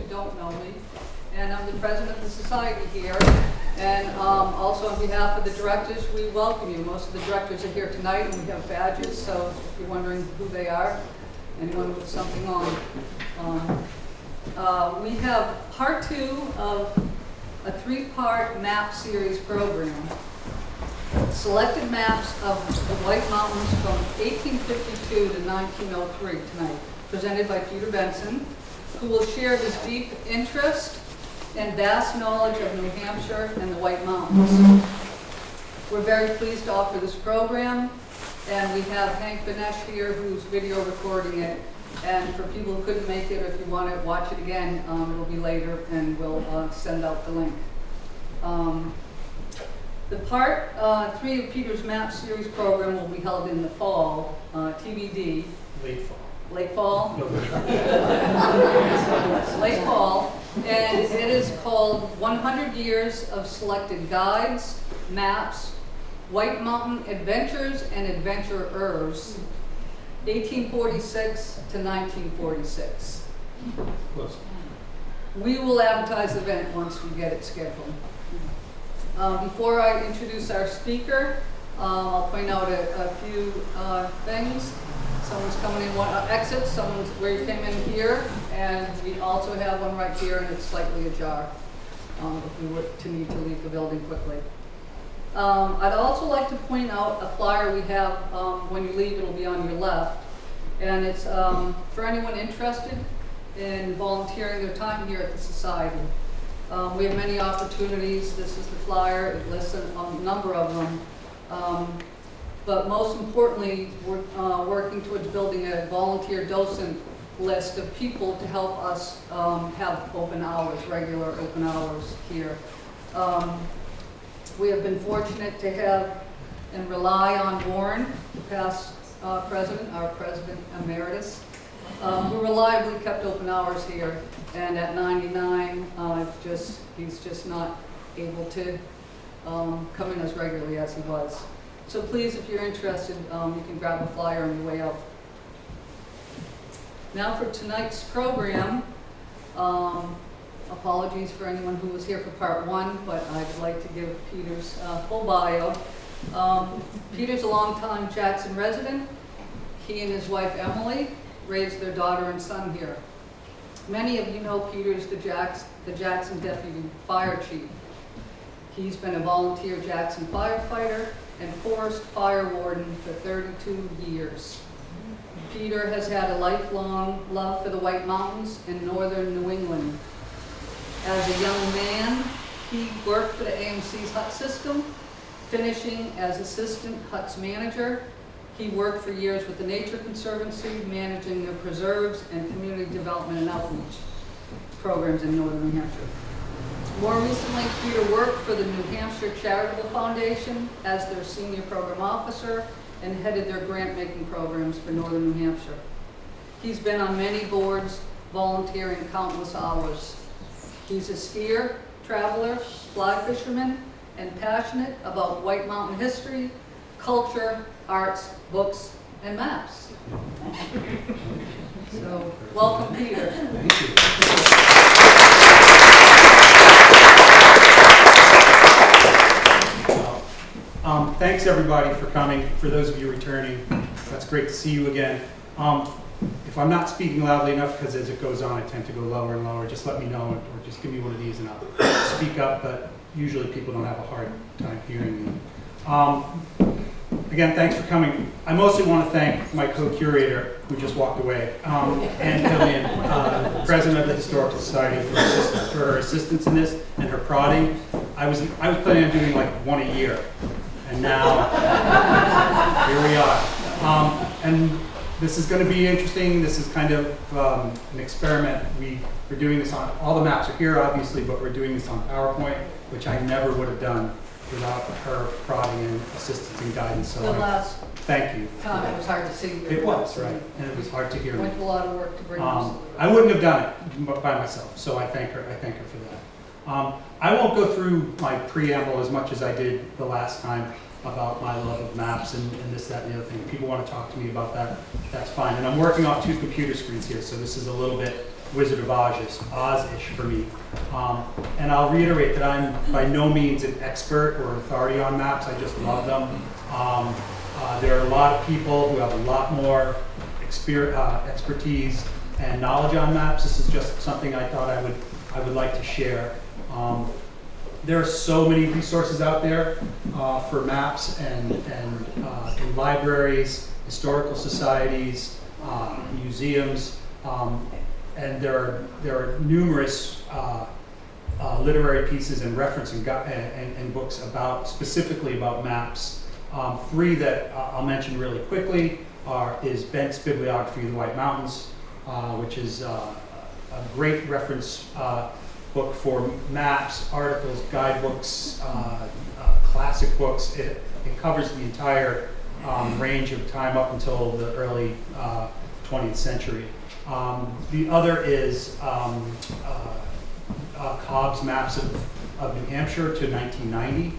who don't know me. And I'm the president of the society here. And also on behalf of the directors, we welcome you. Most of the directors are here tonight, and we have badges, so if you're wondering who they are, anyone with something on. We have part 2 of a 3-part map series program. Selected maps of the White Mountains from 1852 to 1903 tonight, presented by Peter Benson, who will share his deep interest and vast knowledge of New Hampshire and the White Mountains. We're very pleased to offer this program, and we have Hank Benesh here who's video recording it. And for people who couldn't make it, or if you want to watch it again, it'll be later, and we'll send out the link. The part 3 of Peter's Map Series program will be held in the fall, TBD. Late fall. Late fall? No, Late fall. And it is called 100 Years of Selected Guides, Maps, White Mountain Adventures and Adventurers, 1846 to 1946. Close. We will advertise the event once we get it scheduled. Before I introduce our speaker, I'll point out a few things. Someone's coming in one exit, someone's where you came in here, and we also have one right here, and it's slightly ajar if we were to need to leave the building quickly. I'd also like to point out a flyer we have. When you leave, it'll be on your left, and it's for anyone interested in volunteering their time here at the society. We have many opportunities. This is the flyer. It lists a number of them. But most importantly, we're working towards building a volunteer docent list of people to help us have open hours, regular open hours here. We have been fortunate to have and rely on Warren, the past president, our president emeritus, who reliably kept open hours here. And at 99, he's just not able to come in as regularly as he was. So please, if you're interested, you can grab a flyer on your way out. Now for tonight's program, apologies for anyone who was here for part 1, but I'd like to give Peter's full bio. Peter's a longtime Jackson resident. He and his wife Emily raised their daughter and son here. Many of you know Peter's the Jackson Deputy Fire Chief. He's been a volunteer Jackson firefighter and forest fire warden for 32 years. Peter has had a lifelong love for the White Mountains in northern New England. As a young man, he worked for the AMC's hut system, finishing as assistant huts manager. He worked for years with the Nature Conservancy, managing their preserves and community development and outreach programs in northern New Hampshire. More recently, Peter worked for the New Hampshire Charitable Foundation as their senior program officer and headed their grant-making programs for northern New Hampshire. He's been on many boards, volunteering countless hours. He's a skier, traveler, fly fisherman, and passionate about White Mountain history, culture, arts, books, and maps. So, welcome, Peter. Thank you. Thanks everybody for coming. For those of you returning, that's great to see you again. If I'm not speaking loudly enough, because as it goes on I tend to go lower and lower, just let me know, or just give me one of these and I'll speak up, but usually people don't have a hard time hearing me. Again, thanks for coming. I mostly want to thank my co-curator, who just walked away, and Lillian, president of the Historical Society, for her assistance in this and her prodding. I was planning on doing like one a year, and now here we are. And this is going to be interesting. This is kind of an experiment. We're doing this on, all the maps are here obviously, but we're doing this on PowerPoint, which I never would have done without her prodding and assistance and guidance. So The last thank you. time it was hard to see you. It was, right, and it was hard to hear me. Went to a lot of work to bring this. I wouldn't have done it by myself, so I thank her for that. I won't go through my preamble as much as I did the last time about my love of maps and this, that, and the other thing. If people want to talk to me about that, that's fine. And I'm working off 2 computer screens here, so this is a little bit Wizard of Oz-ish for me. And I'll reiterate that I'm by no means an expert or authority on maps. I just love them. There are a lot of people who have a lot more expertise and knowledge on maps. This is just something I thought I would like to share. There are so many resources out there for maps and in libraries, historical societies, museums, and there are numerous literary pieces and reference and books specifically about maps. Three that I'll mention really quickly is Bent's Bibliography of the White Mountains, which is a great reference book for maps, articles, guidebooks, classic books. It covers the entire range of time up until the early 20th century. The other is Cobb's Maps of New Hampshire to 1990.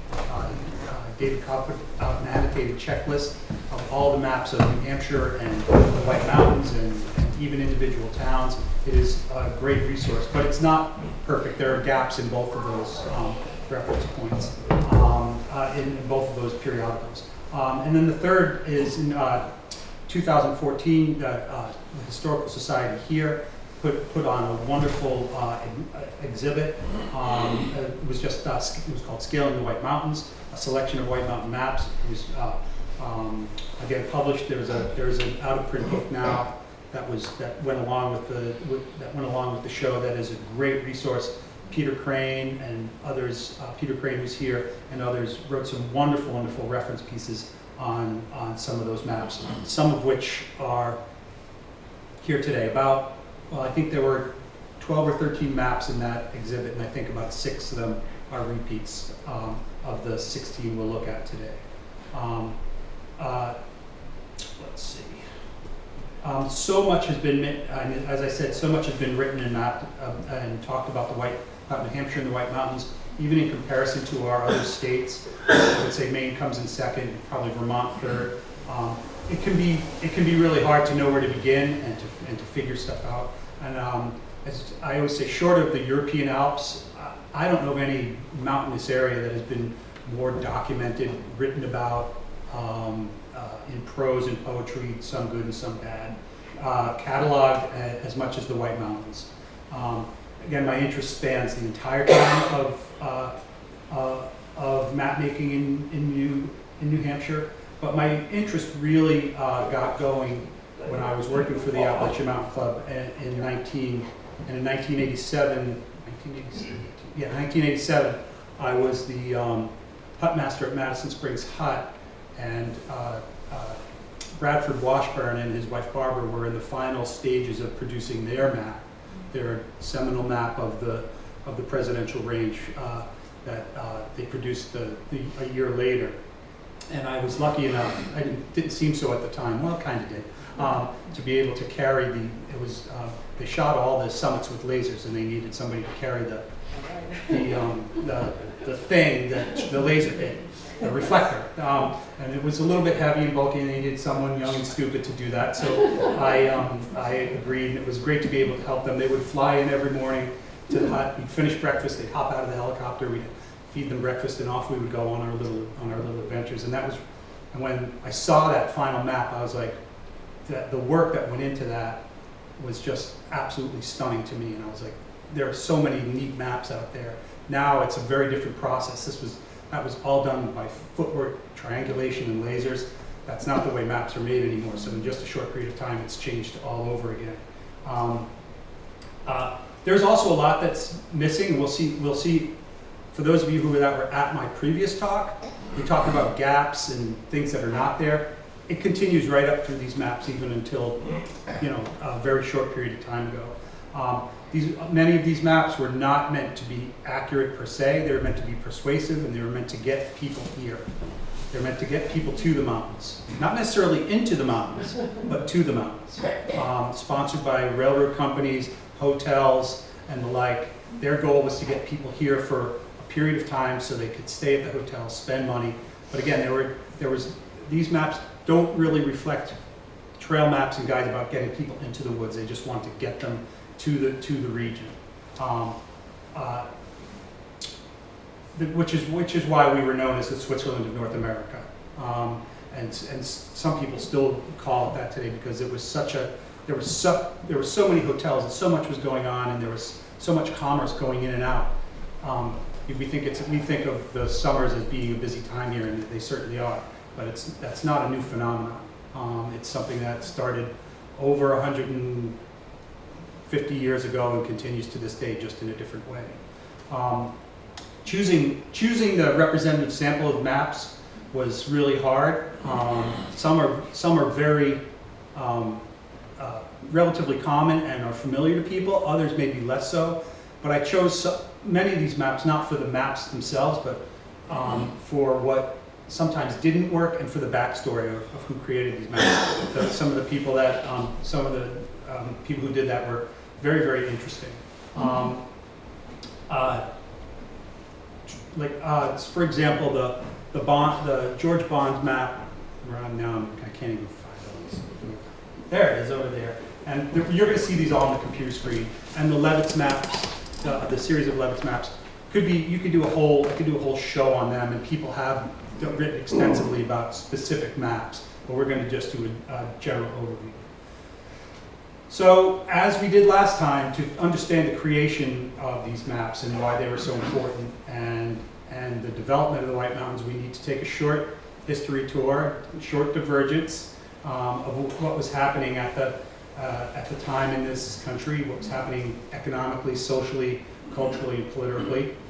David Cobb put out an annotated checklist of all the maps of New Hampshire and the White Mountains and even individual towns. It is a great resource, but it's not perfect. There are gaps in both of those reference points, in both of those periodicals. And then the third is in 2014, the Historical Society here put on a wonderful exhibit. It was called Scaling the White Mountains, a selection of White Mountain maps. It was again published. There's an out of print book now that went along with the show. That is a great resource. Peter Crane and others, Peter Crane who's here, and others wrote some wonderful reference pieces on some of those maps, some of which are here today. I think there were 12 or 13 maps in that exhibit, and I think about 6 of them are repeats of the 16 we'll look at today. Let's see. So much has been, as I said, so much has been written and mapped and talked about New Hampshire and the White Mountains, even in comparison to our other states. I would say Maine comes in second, probably Vermont third. It can be really hard to know where to begin and to figure stuff out. And as I always say, short of the European Alps, I don't know of any mountainous area that has been more documented, written about in prose and poetry, some good and some bad, cataloged as much as the White Mountains. Again, my interest spans the entire time of map making in New Hampshire, but my interest really got going when I was working for the Appalachian Mountain Club in 1987. I was the hut master at Madison Springs Hut, and Bradford Washburn and his wife Barbara were in the final stages of producing their seminal map of the presidential range that they produced a year later. And I was lucky enough, didn't seem so at the time, well, kind of did, to be able to carry they shot all the summits with lasers, and they needed somebody to carry the thing that the laser hit, the reflector. And it was a little bit heavy and bulky, and they needed someone young and stupid to do that. So I agreed, and it was great to be able to help them. They would fly in every morning to the hut, we'd finish breakfast, they'd hop out of the helicopter, we'd feed them breakfast, and off we would go on our little adventures. And when I saw that final map, I was like, the work that went into that was just absolutely stunning to me. And I was like, there are so many neat maps out there. Now it's a very different process. That was all done by footwork, triangulation, and lasers. That's not the way maps are made anymore. So in just a short period of time, it's changed all over again. There's also a lot that's missing. We'll see. For those of you who were at my previous talk, we talked about gaps and things that are not there. It continues right up through these maps, even until a very short period of time ago. Many of these maps were not meant to be accurate per se. They were meant to be persuasive, and they were meant to get people here. They're meant to get people to the mountains. Not necessarily into the mountains, but to the mountains. Sponsored by railroad companies, hotels, and the like. Their goal was to get people here for a period of time so they could stay at the hotel, spend money. But again, these maps don't really reflect trail maps and guides about getting people into the woods. They just want to get them to the region. Which is why we were known as the Switzerland of North America, and some people still call it that today because it was there were so many hotels and so much was going on and there was so much commerce going in and out. We think of the summers as being a busy time here, and they certainly are, but that's not a new phenomenon. It's something that started over 150 years ago and continues to this day, just in a different way. Choosing the representative sample of maps was really hard. Some are very relatively common and are familiar to people. Others may be less so. But I chose many of these maps not for the maps themselves, but for what sometimes didn't work and for the backstory of who created these maps. Some of the people who did that were very, very interesting. For example, the George Bond map. Now I can't even find it. There it is over there. And you're going to see these all on the computer screen. And the Levitz maps, the series of Levitz maps, you could do a whole show on them, and people have written extensively about specific maps. But we're going to just do a general overview. So, as we did last time, to understand the creation of these maps and why they were so important, and the development of the White Mountains, we need to take a short history tour, short divergence of what was happening at the time in this country, what was happening economically, socially, culturally, and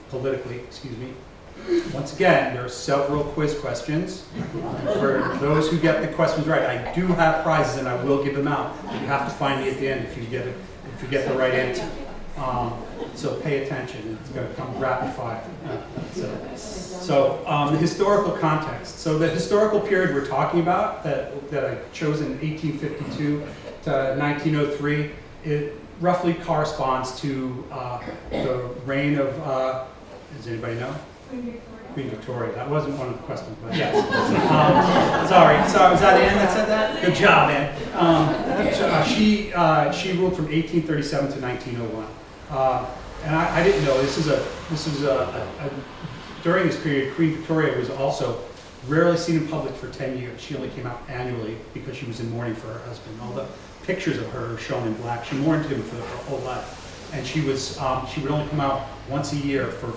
politically. Excuse me. Once again, there are several quiz questions. For those who get the questions right, I do have prizes and I will give them out. You have to find me at the end if you get the right answer. So pay attention. It's going to come rapid fire. So the historical context. So the historical period we're talking about that I chose in 1852 to 1903, it roughly corresponds to the reign of, does anybody know? Queen Victoria. That wasn't one of the questions, but yes. Sorry, was that Ann that said that? Good job, Ann. She ruled from 1837 to 1901. And I didn't know, during this period, Queen Victoria was also rarely seen in public for 10 years. She only came out annually because she was in mourning for her husband. All the pictures of her are shown in black. She mourned him for her whole life. And she would only come out once a year for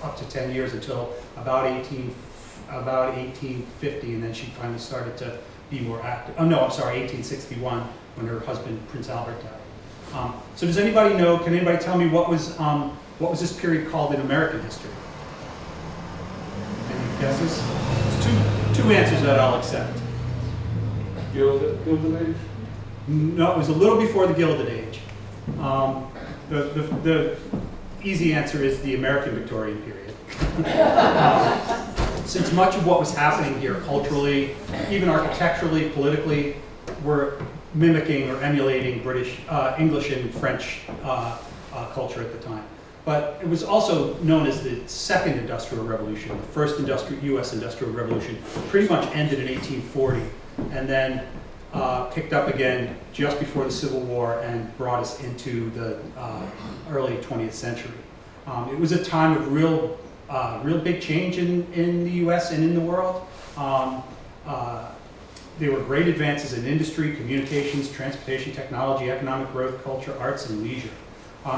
up to 10 years until about 1850, and then she finally started to be more active. Oh no, I'm sorry, 1861, when her husband, Prince Albert, died. So does anybody know, can anybody tell me what was this period called in American history? Any guesses? There's two answers that I'll accept. Gilded Age? No, it was a little before the Gilded Age. The easy answer is the American Victorian period. Since much of what was happening here culturally, even architecturally, politically, were mimicking or emulating British, English and French culture at the time. But it was also known as the Second Industrial Revolution. The first U.S. Industrial Revolution pretty much ended in 1840 and then picked up again just before the Civil War and brought us into the early 20th century. It was a time of real big change in the U.S. and in the world. There were great advances in industry, communications, transportation, technology, economic growth, culture, arts, and leisure.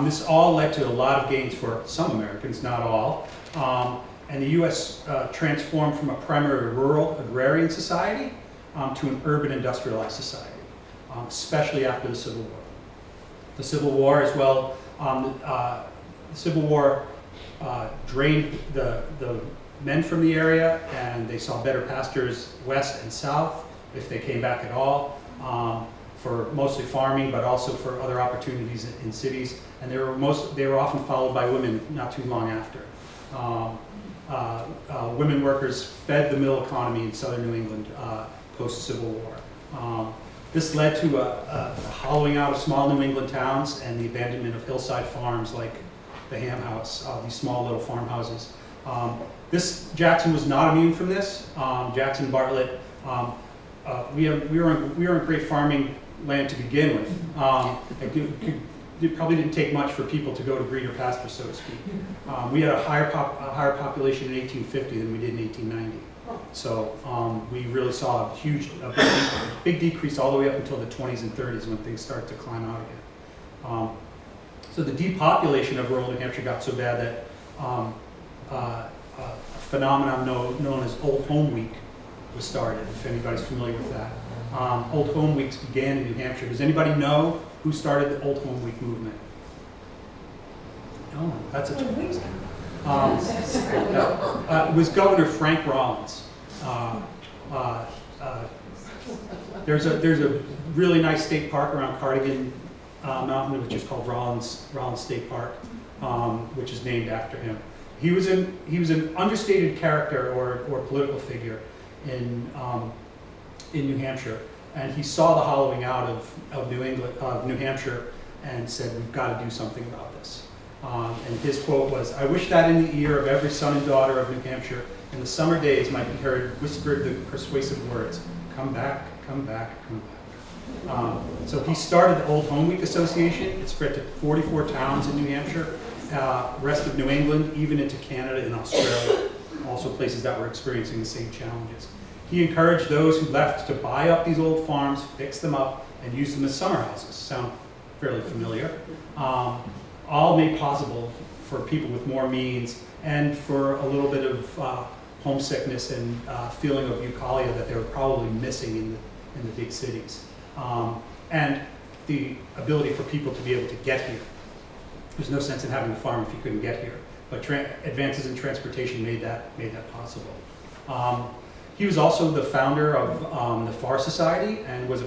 This all led to a lot of gains for some Americans, not all. And the U.S. Transformed from a primarily rural agrarian society to an urban industrialized society, especially after the Civil War. The Civil War as well, the Civil War drained the men from the area, and they saw better pastures west and south, if they came back at all, for mostly farming, but also for other opportunities in cities. And they were often followed by women not too long after. Women workers fed the mill economy in southern New England post-Civil War. This led to a hollowing out of small New England towns and the abandonment of hillside farms like the Ham House, these small little farmhouses. Jackson was not immune from this. Jackson, Bartlett, we were in great farming land to begin with. it probably didn't take much for people to go to greener pastures, so to speak. We had a higher population in 1850 than we did in 1890. So we really saw a big decrease all the way up until the 20s and 30s when things started to climb out again. So the depopulation of rural New Hampshire got so bad that a phenomenon known as Old Home Week was started, if anybody's familiar with that. Old Home Weeks began in New Hampshire. Does anybody know who started the Old Home Week movement? No, that's a choice. It was Governor Frank Rollins. There's a really nice state park around Cardigan Mountain, which is called Rollins State Park, which is named after him. He was an understated character or political figure in New Hampshire, and he saw the hollowing out of New Hampshire, and said, "We've got to do something about this." And his quote was, "I wish that in the ear of every son and daughter of New Hampshire in the summer days might be heard whispered the persuasive words, 'Come back, come back, come back.'" So he started the Old Home Week Association. It spread to 44 towns in New Hampshire, rest of New England, even into Canada and Australia, also places that were experiencing the same challenges. He encouraged those who left to buy up these old farms, fix them up, and use them as summer houses. Sound fairly familiar. All made possible for people with more means and for a little bit of homesickness and feeling of bucolic that they were probably missing in the big cities. And the ability for people to be able to get here. There's no sense in having a farm if you couldn't get here, but advances in transportation made that possible. He was also the founder of the Far Society and was a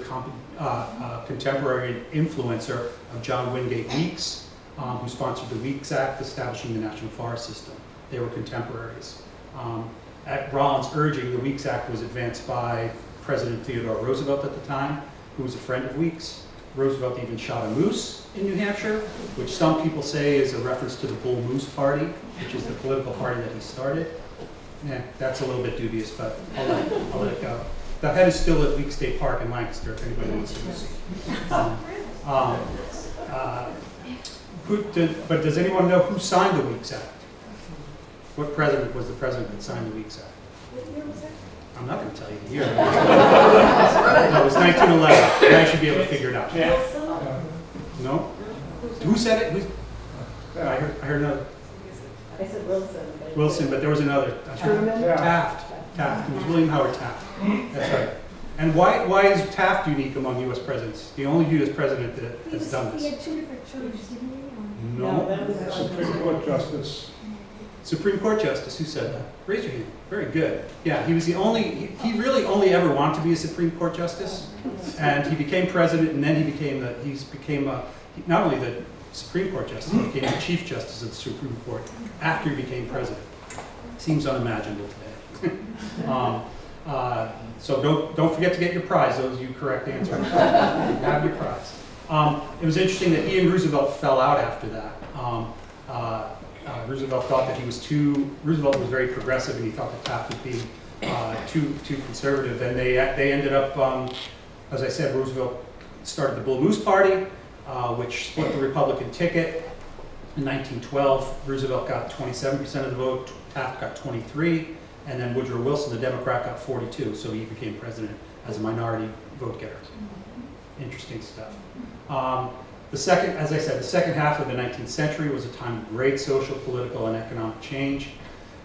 contemporary influencer of John Wingate Weeks, who sponsored the Weeks Act, establishing the National Forest System. They were contemporaries. At Rollins' urging, the Weeks Act was advanced by President Theodore Roosevelt at the time, who was a friend of Weeks. Roosevelt even shot a moose in New Hampshire, which some people say is a reference to the Bull Moose Party, which is the political party that he started. Yeah, that's a little bit dubious, but I'll let it go. The head is still at Weeks State Park in Lancaster, if anybody wants to see. But does anyone know who signed the Weeks Act? What president was the president that signed the Weeks Act? What year was that? I'm not going to tell you the year. No, it was 1911. I should be able to figure it out. No? Who said it? I heard another. I said Wilson. Wilson, but there was another. Taft. Taft. It was William Howard Taft. That's right. And why is Taft unique among U.S. presidents? The only U.S. president that has done He this. had two different churches, didn't he? No. that was Supreme Court Justice. Supreme Court Justice. Who said that? Raise your hand. Very good. Yeah, he was the only. He really only ever wanted to be a Supreme Court Justice, and he became president, and then he became not only the Supreme Court Justice, he became the Chief Justice of the Supreme Court after he became president. Seems unimaginable today. So don't forget to get your prize. Those of you correct answers. You have your prize. It was interesting that he and Roosevelt fell out after that. Roosevelt thought that Roosevelt was very progressive, and he thought that Taft was being too conservative, and they ended up, as I said, Roosevelt started the Bull Moose Party, which split the Republican ticket. In 1912, Roosevelt got 27% of the vote, Taft got 23%, and then Woodrow Wilson, the Democrat, got 42%, so he became president as a minority vote getter. Interesting stuff. As I said, the second half of the 19th century was a time of great social, political, and economic change.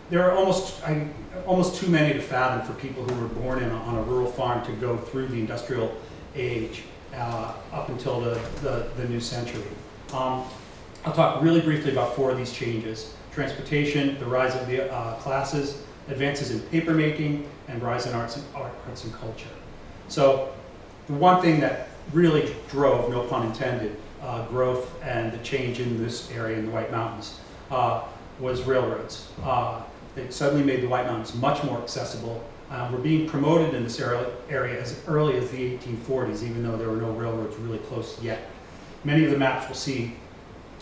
There are almost too many to fathom for people who were born on a rural farm to go through the industrial age up until the new century. I'll talk really briefly about four of these changes: transportation, the rise of the classes, advances in papermaking, and rise in arts and culture. So the one thing that really drove, no pun intended, growth and the change in this area in the White Mountains was railroads. It suddenly made the White Mountains much more accessible. We're being promoted in this area as early as the 1840s, even though there were no railroads really close yet. Many of the maps we'll see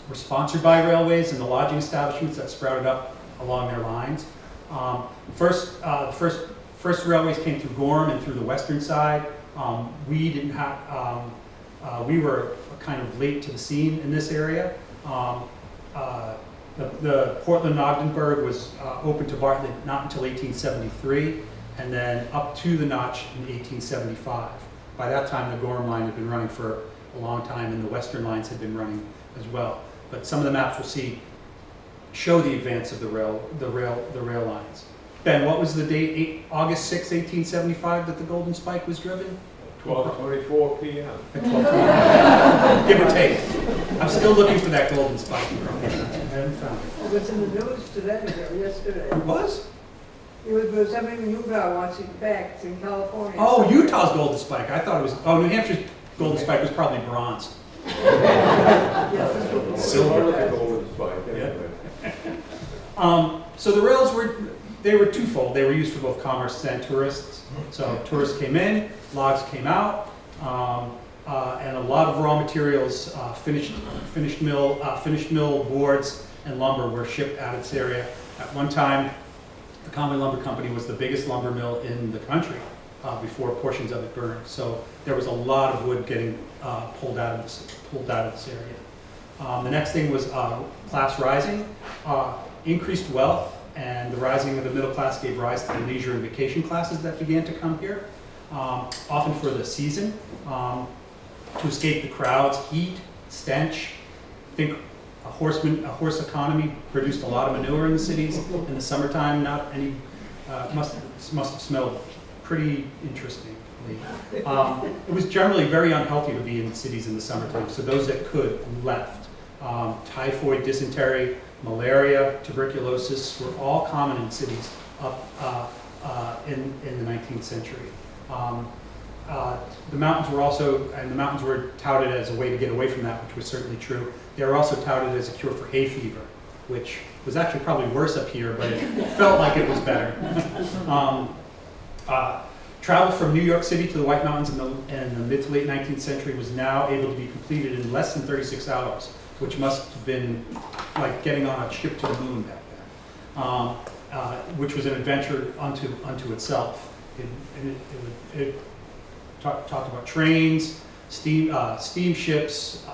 were sponsored by railways and the lodging establishments that sprouted up along their lines. First railways came through Gorham and through the western side. We didn't have. We were kind of late to the scene in this area. The Portland Ogdenburg was open to Bartlett not until 1873, and then up to the Notch in 1875. By that time, the Gorham line had been running for a long time, and the Western lines had been running as well. But some of the maps we'll see show the advance of the rail lines. Ben, what was the date? August 6, 1875, that the Golden Spike was driven? 12:24 p.m. At 12. Give or take. I'm still looking for that Golden Spike. I haven't found it. It was in the news today, or yesterday. It was? It was something in Utah wants it back. It's in California. Oh, Utah's Golden Spike. I thought it was, oh, New Hampshire's Golden Spike was probably bronze. Yeah, that's what it was. Silver. The Golden Spike, anyway. So the rails were twofold. They were used for both commerce and tourists. So tourists came in, logs came out, and a lot of raw materials, finished mill boards and lumber were shipped out of this area. At one time, the Conway Lumber Company was the biggest lumber mill in the country before portions of it burned. So there was a lot of wood getting pulled out of this area. The next thing was class rising, increased wealth, and the rising of the middle class gave rise to the leisure and vacation classes that began to come here, often for the season, to escape the crowds, heat, stench. I think a horse economy produced a lot of manure in the cities in the summertime. Not any must have smelled pretty interesting. It was generally very unhealthy to be in cities in the summertime, so those that could left. Typhoid, dysentery, malaria, tuberculosis were all common in cities up in the 19th century. The mountains were touted as a way to get away from that, which was certainly true. They were also touted as a cure for hay fever, which was actually probably worse up here, but it felt like it was better. Travel from New York City to the White Mountains in the mid to late 19th century was now able to be completed in less than 36 hours, which must have been like getting on a ship to the moon back then, which was an adventure unto itself. It talked about trains, steamships,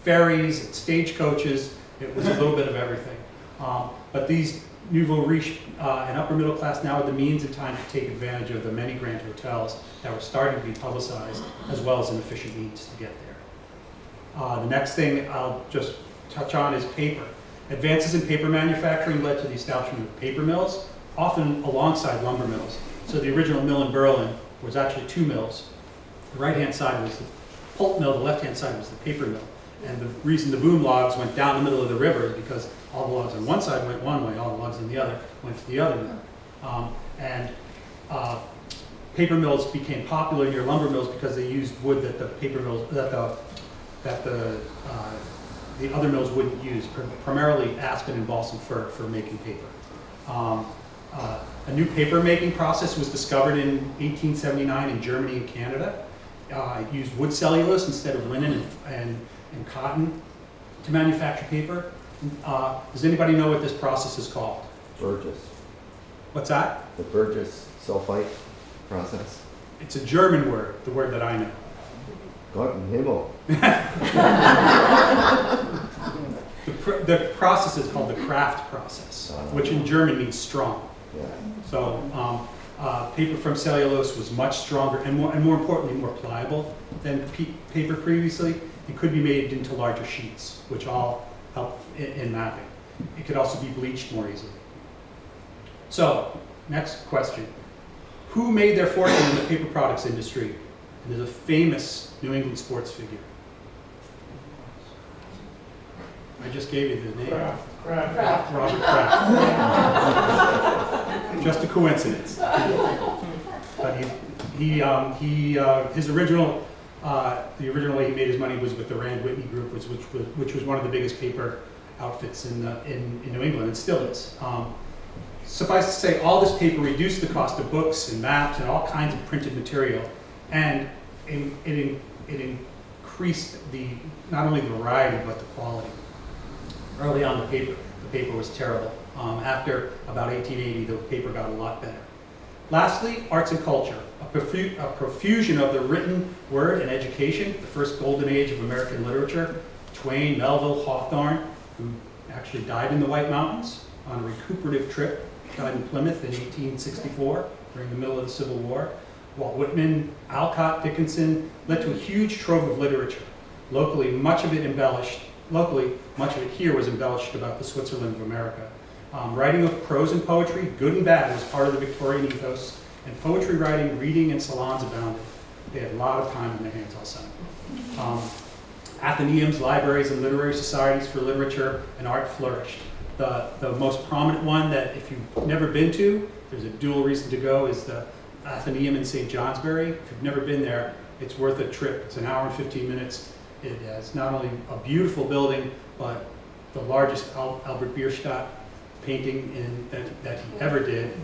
ferries, stagecoaches. It was a little bit of everything. But these nouveau riche and upper middle class now had the means and time to take advantage of the many grand hotels that were starting to be publicized, as well as an efficient means to get there. The next thing I'll just touch on is paper. Advances in paper manufacturing led to the establishment of paper mills, often alongside lumber mills. So the original mill in Berlin was actually two mills. The right-hand side was the pulp mill, the left-hand side was the paper mill. And the reason the boom logs went down the middle of the river is because all the logs on one side went one way, all the logs on the other went to the other mill. Paper mills became popular near lumber mills because they used wood that the paper mills, that the other mills wouldn't use, primarily aspen and balsam fir for making paper. A new paper making process was discovered in 1879 in Germany and Canada. It used wood cellulose instead of linen and cotton to manufacture paper. Does anybody know what this process is called? Burgess. What's that? The Burgess sulfite process. It's a German word, the word that I know. Gott im Himmel. The process is called the Kraft process, which in German means strong. Yeah. So paper from cellulose was much stronger and more importantly, more pliable than paper previously. It could be made into larger sheets, which all help in mapping. It could also be bleached more easily. So, next question. Who made their fortune in the paper products industry? And there's a famous New England sports figure. I just gave you the name. Kraft. Robert Kraft. Just a coincidence. But his original, the original way he made his money was with the Rand Whitney Group, which was one of the biggest paper outfits in New England, and still is. Suffice to say, all this paper reduced the cost of books and maps and all kinds of printed material, and it increased not only the variety but the quality. Early on, the paper was terrible. After about 1880, the paper got a lot better. Lastly, arts and culture, a profusion of the written word and education, the first golden age of American literature. Twain, Melville, Hawthorne, who actually died in the White Mountains on a recuperative trip, died in Plymouth in 1864 during the middle of the Civil War. Walt Whitman, Alcott, Dickinson led to a huge trove of literature. Locally, much of it here was embellished about the Switzerland of America. Writing of prose and poetry, good and bad, was part of the Victorian ethos, and poetry writing, reading, and salons abounded. They had a lot of time on their hands all summer. Athenaeums, libraries, and literary societies for literature and art flourished. The most prominent one that if you've never been to, there's a dual reason to go, is the Athenaeum in St. Johnsbury. If you've never been there, it's worth a trip. It's an hour and 15 minutes. It has not only a beautiful building, but the largest Albert Bierstadt painting that he ever did.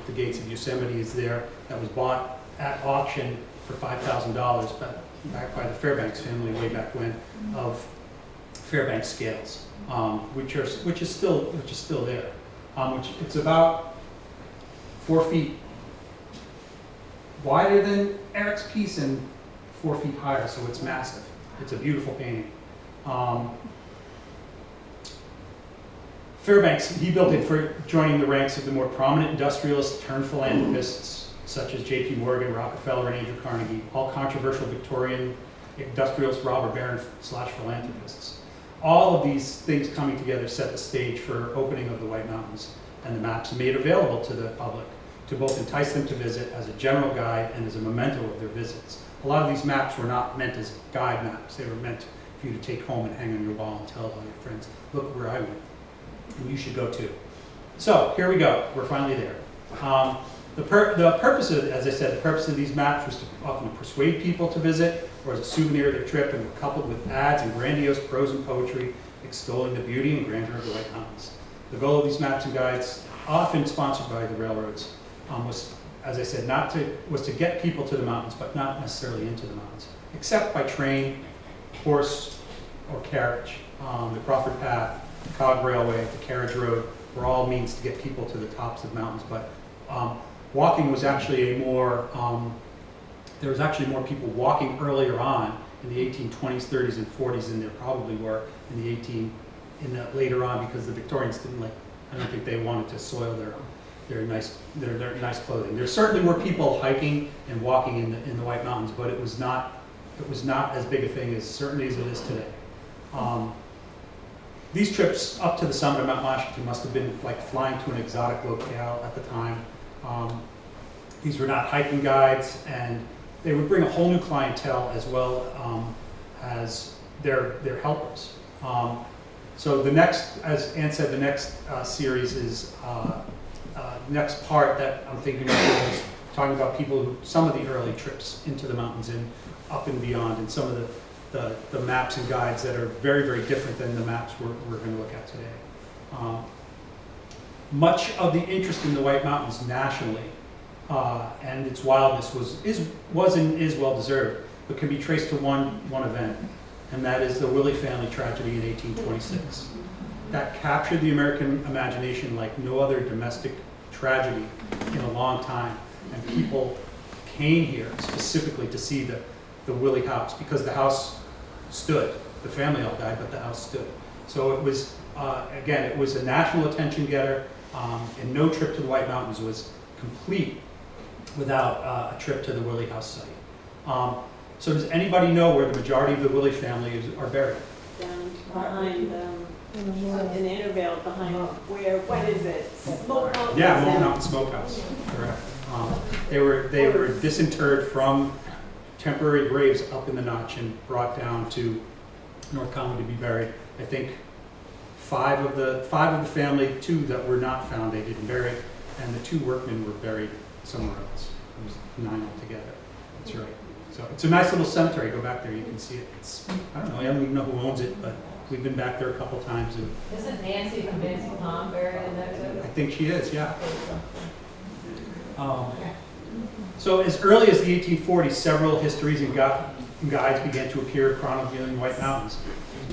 The Gates of Yosemite is there. That was bought at auction for $5,000, but back by the Fairbanks family way back when, of Fairbanks scales, which is still there. It's about 4 feet wider than Eric's piece and 4 feet higher, so it's massive. It's a beautiful painting. Fairbanks, he built it for joining the ranks of the more prominent industrialists turned philanthropists, such as J.P. Morgan, Rockefeller, and Andrew Carnegie, all controversial Victorian industrialists, robber baron / philanthropists. All of these things coming together set the stage for opening of the White Mountains, and the maps made available to the public to both entice them to visit as a general guide and as a memento of their visits. A lot of these maps were not meant as guide maps. They were meant for you to take home and hang on your wall and tell all your friends, look where I went, and you should go too. So here we go. We're finally there. The purpose of, as I said, the purpose of these maps was to often persuade people to visit or as a souvenir of their trip, and were coupled with ads and grandiose prose and poetry extolling the beauty and grandeur of the White Mountains. The goal of these maps and guides, often sponsored by the railroads, was, as I said, was to get people to the mountains, but not necessarily into the mountains, except by train, horse, or carriage. The Crawford Path, the Cog Railway, the Carriage Road were all means to get people to the tops of mountains, but walking was actually there was actually more people walking earlier on in the 1820s, 30s, and 40s than there probably were in the later on, because the Victorians didn't I don't think they wanted to soil their nice clothing. There certainly were people hiking and walking in the White Mountains, but it was not as big a thing as certainly as it is today. These trips up to the summit of Mount Washington must have been like flying to an exotic locale at the time. These were not hiking guides, and they would bring a whole new clientele as well as their helpers. So the next, as Ann said, the next series is next part that I'm thinking of is talking about some of the early trips into the mountains and up and beyond, and some of the maps and guides that are very, very different than the maps we're going to look at today. Much of the interest in the White Mountains nationally and its wildness was and is well deserved, but can be traced to one event, and that is the Willey family tragedy in 1826. That captured the American imagination like no other domestic tragedy in a long time, and people came here specifically to see the Willey house, because the house stood. The family all died, but the house stood. So it was, again, it was a national attention getter, and no trip to the White Mountains was complete without a trip to the Willey house site. So does anybody know where the majority of the Willey family are buried? Down behind, in Intervale, behind what is it? Smokehouse? Yeah, Moon Mountain Smokehouse, correct. They were disinterred from temporary graves up in the Notch and brought down to North Conway to be buried. I think five of the family, 2 that were not found, they didn't bury, and the 2 workmen were buried somewhere else. It was 9 altogether. That's right. So it's a nice little cemetery. Go back there, you can see it. I don't know, I don't even know who owns it, but we've been back there a couple times. And isn't Nancy from Benson buried in that too? I think she is, yeah. So as early as the 1840s, several histories and guides began to appear chronicling the White Mountains.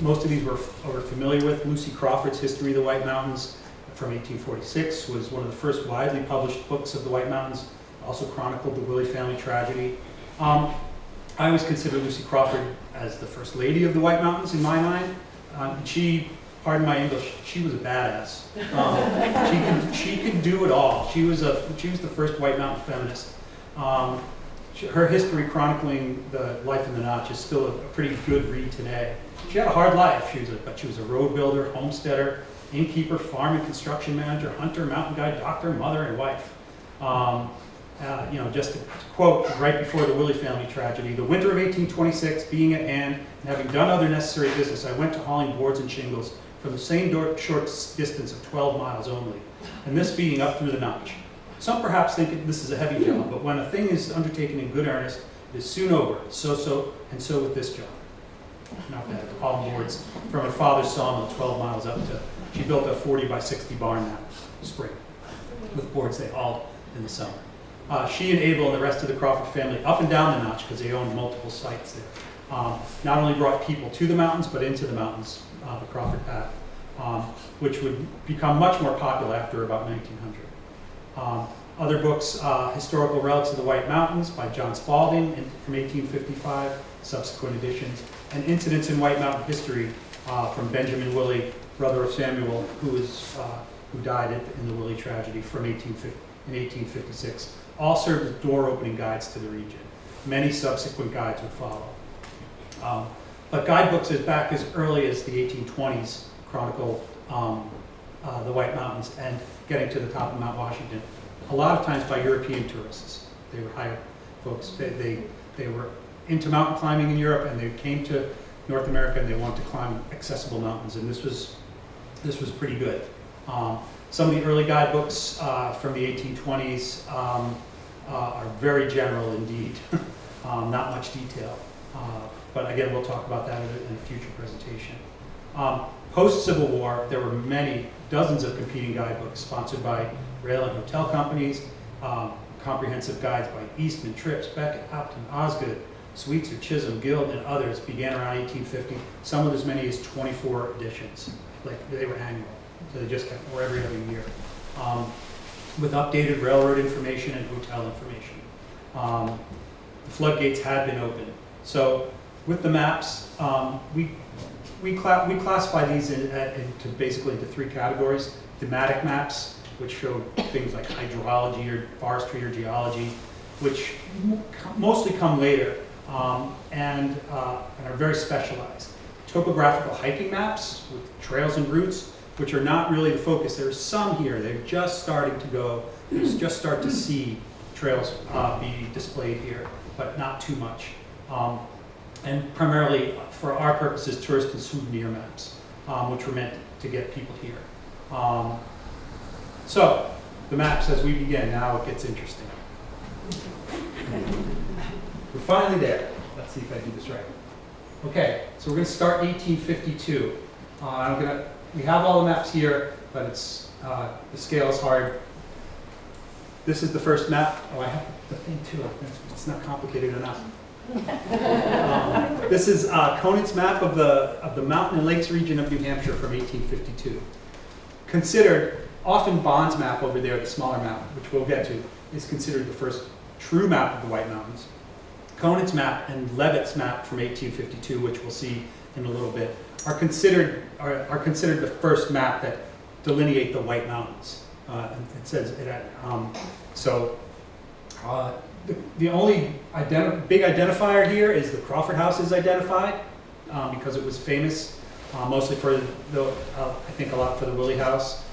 Most of these we're familiar with. Lucy Crawford's History of the White Mountains from 1846 was one of the first widely published books of the White Mountains. also chronicled the Willie family tragedy. I always consider Lucy Crawford as the first lady of the White Mountains in my mind. She, pardon my English, she was a badass. She could do it all. She was the first White Mountain feminist. Her history chronicling the life in the Notch is still a pretty good read today. She had a hard life. But she was a road builder, homesteader, innkeeper, farm and construction manager, hunter, mountain guide, doctor, mother, and wife. Just to quote right before the Willie family tragedy, the winter of 1826 being at hand, and having done other necessary business, I went to hauling boards and shingles from the same short distance of 12 miles only, and this being up through the Notch. Some perhaps think this is a heavy job, but when a thing is undertaken in good earnest, it is soon over. So with this job. Not bad. Hauling boards from her father's sawmill 12 miles up to, she built a 40 by 60 barn that spring with boards they hauled in the summer. She and Abel and the rest of the Crawford family up and down the Notch, because they owned multiple sites there, not only brought people to the mountains, but into the mountains, the Crawford Path, which would become much more popular after about 1900. Other books, Historical Relics of the White Mountains by John Spalding from 1855, subsequent editions, and Incidents in White Mountain History from Benjamin Willie, brother of Samuel, who died in the Willie tragedy in 1856. All served as door-opening guides to the region. Many subsequent guides would follow. But guidebooks as back as early as the 1820s chronicle the White Mountains and getting to the top of Mount Washington, a lot of times by European tourists. They were hired folks. They were into mountain climbing in Europe, and they came to North America and they wanted to climb accessible mountains, and this was pretty good. Some of the early guidebooks from the 1820s are very general indeed, not much detail. But again, we'll talk about that in a future presentation. Post-Civil War, there were dozens of competing guidebooks sponsored by rail and hotel companies, comprehensive guides by Eastman, Trips, Beckett, Upton, Osgood, Sweetser, Chisholm, Guild, and others began around 1850. Some with as many as 24 editions. Like they were annual, so they just kept more every other year, with updated railroad information and hotel information. The floodgates had been opened. So with the maps, we classify these into basically into three categories: thematic maps, which show things like hydrology or forestry or geology, which mostly come later and are very specialized. Topographical hiking maps with trails and routes, which are not really the focus. There's some here. They're just starting to go. You just start to see trails be displayed here, but not too much. And primarily, for our purposes, tourist and souvenir maps, which were meant to get people here. So, the maps as we begin, now it gets interesting. We're finally there. Let's see if I do this right. Okay, so we're going to start 1852. We have all the maps here, but it's the scale is hard. This is the first map. Oh, I have the thing too. It's not complicated enough. This is Conant's map of the mountain and lakes region of New Hampshire from 1852. Considered, often Bond's map over there, the smaller map, which we'll get to, is considered the first true map of the White Mountains. Conant's map and Levitt's map from 1852, which we'll see in a little bit, are considered the first map that delineate the White Mountains. It says it. The only big identifier here is the Crawford House is identified because it was famous, mostly for I think a lot for the Willie House.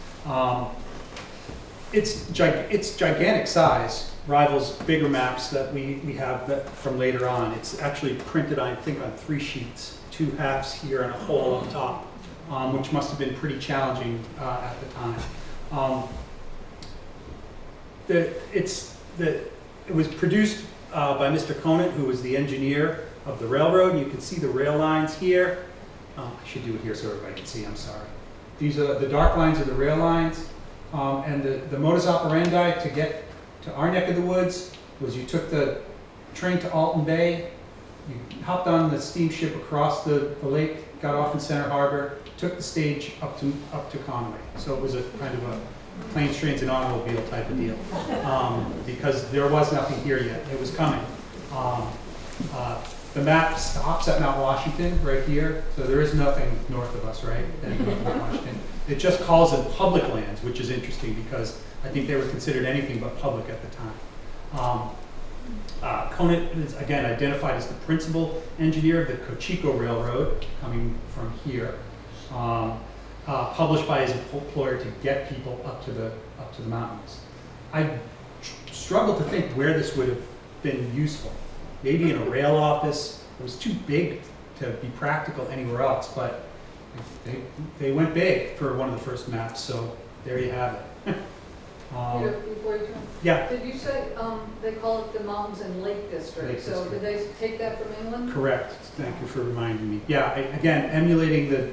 Its gigantic size rivals bigger maps that we have from later on. It's actually printed, I think, on 3 sheets, 2 halves here and a hole on top, which must have been pretty challenging at the time. It was produced by Mr. Conant, who was the engineer of the railroad. And you can see the rail lines here. I should do it here so everybody can see, I'm sorry. These are the dark lines are the rail lines. And the modus operandi to get to our neck of the woods was you took the train to Alton Bay, you hopped on the steamship across the lake, got off in Center Harbor, took the stage up to Conway. So it was a kind of planes, trains, and automobile type of deal, because there was nothing here yet. It was coming. The map stops at Mount Washington right here, so there is nothing north of us, right? And north of Mount Washington. It just calls them public lands, which is interesting because I think they were considered anything but public at the time. Conant is again identified as the principal engineer of the Cochico Railroad, coming from here, published by his employer to get people up to the mountains. I struggle to think where this would have been useful. Maybe in a rail office. It was too big to be practical anywhere else, but they went big for one of the first maps, so there you have it. Peter, before you turn, Yeah, did you say they call it the Mountains and Lake District? Lake So did they take that from England? correct. Thank you for reminding me. Yeah, again, emulating the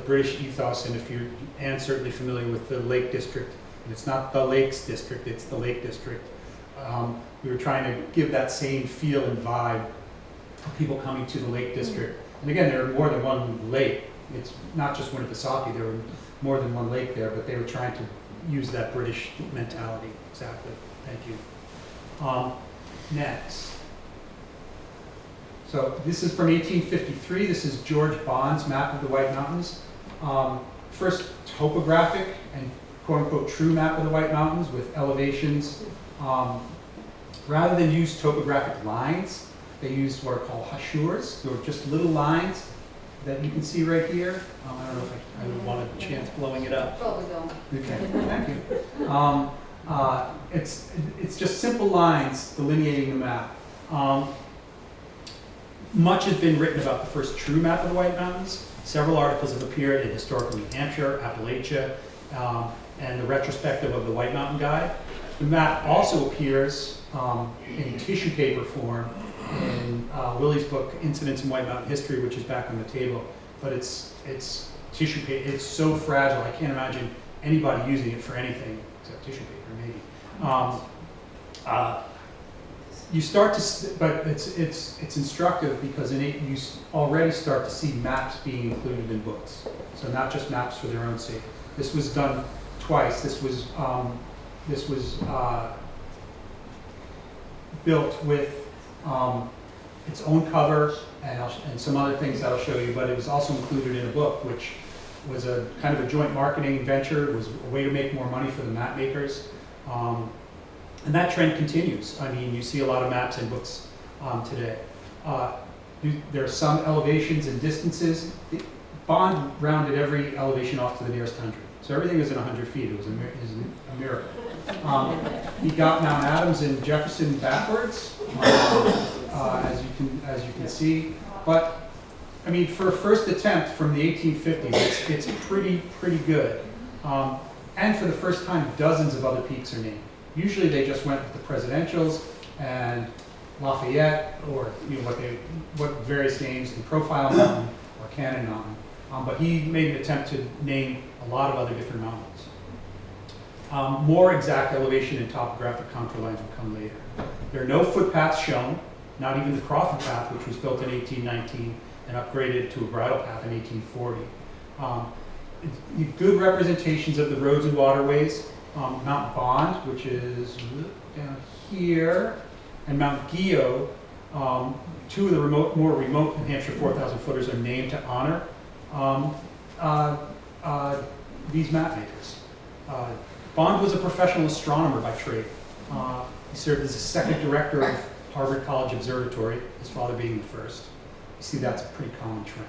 British ethos, and certainly familiar with the Lake District. And it's not the Lakes District, it's the Lake District. We were trying to give that same feel and vibe for people coming to the Lake District. And again, there are more than one lake. It's not just Winnipesaukee, there were more than one lake there, but they were trying to use that British mentality. Exactly. Thank you. Next. So this is from 1853. This is George Bond's map of the White Mountains. First topographic and quote-unquote true map of the White Mountains with elevations. Rather than use topographic lines, they used what are called hachures. They were just little lines that you can see right here. I don't know if I would want a chance blowing it up. Probably don't. Okay, thank you. It's just simple lines delineating the map. Much has been written about the first true map of the White Mountains. Several articles have appeared in Historical New Hampshire, Appalachia, and the retrospective of the White Mountain Guide. The map also appears in tissue paper form in Willie's book, Incidents in White Mountain History, which is back on the table. But it's tissue paper. It's so fragile. I can't imagine anybody using it for anything except tissue paper, maybe. You start to, but it's instructive because in it you already start to see maps being included in books. So not just maps for their own sake. This was done twice. This was built with its own cover and some other things that I'll show you, but it was also included in a book, which was a kind of a joint marketing venture. It was a way to make more money for the map makers. And that trend continues. I mean, you see a lot of maps in books today. There are some elevations and distances. Bond rounded every elevation off to the nearest 100. So everything was in 100 feet. It was a miracle. He got Mount Adams and Jefferson backwards, as you can see. But I mean, for a first attempt from the 1850s, it's pretty good. And for the first time, dozens of other peaks are named. Usually they just went with the presidentials and Lafayette, or what various names in Profile Mountain or Cannon Mountain. But he made an attempt to name a lot of other different mountains. More exact elevation and topographic contour lines will come later. There are no footpaths shown, not even the Crawford Path, which was built in 1819 and upgraded to a bridle path in 1840. Good representations of the roads and waterways. Mount Bond, which is down here, and Mount Guyot, two of the more remote New Hampshire 4,000 footers are named to honor these map makers. Bond was a professional astronomer by trade. He served as the second director of Harvard College Observatory, his father being the first. You see, that's a pretty common trend.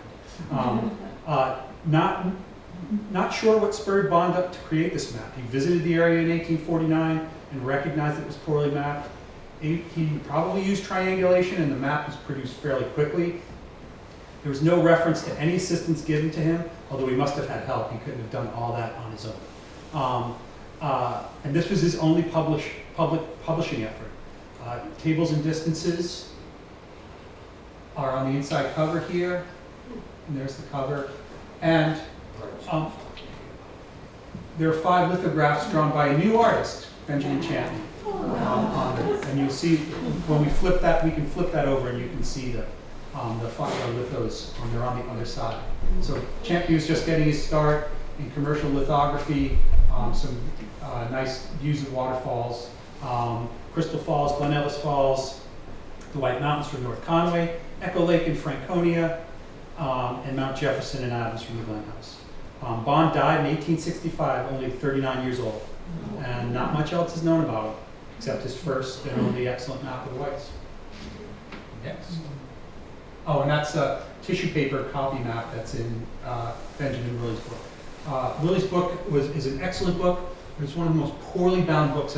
Not sure what spurred Bond up to create this map. He visited the area in 1849 and recognized it was poorly mapped. He probably used triangulation, and the map was produced fairly quickly. There was no reference to any assistance given to him, although he must have had help. He couldn't have done all that on his own. And this was his only public publishing effort. Tables and distances are on the inside cover here, and there's the cover. And there are 5 lithographs drawn by a new artist, Benjamin Chapman, on it. And you'll see when we flip that, we can flip that over, and you can see the lithos, and they're on the other side. So Champion was just getting his start. in commercial lithography, some nice views of waterfalls, Crystal Falls, Glen Ellis Falls, the White Mountains from North Conway, Echo Lake in Franconia, and Mount Jefferson and Adams from the Glen House. Bond died in 1865, only 39 years old, and not much else is known about him, except his first and only excellent map of the Whites. Yes. Oh, and that's a tissue paper copy map that's in Benjamin Willie's book. Willie's book is an excellent book. It's one of the most poorly bound books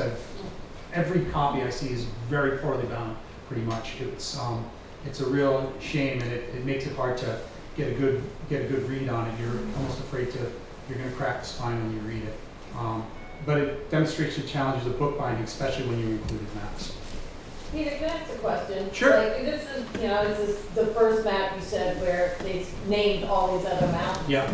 every copy I see is very poorly bound, pretty much. It's a real shame, and it makes it hard to get a good read on it. You're almost afraid you're going to crack the spine when you read it. But it demonstrates the challenges of bookbinding, especially when you include maps. Peter, can I ask a question? Sure. Like, this is the first map you said where they named all these other mountains. Yeah.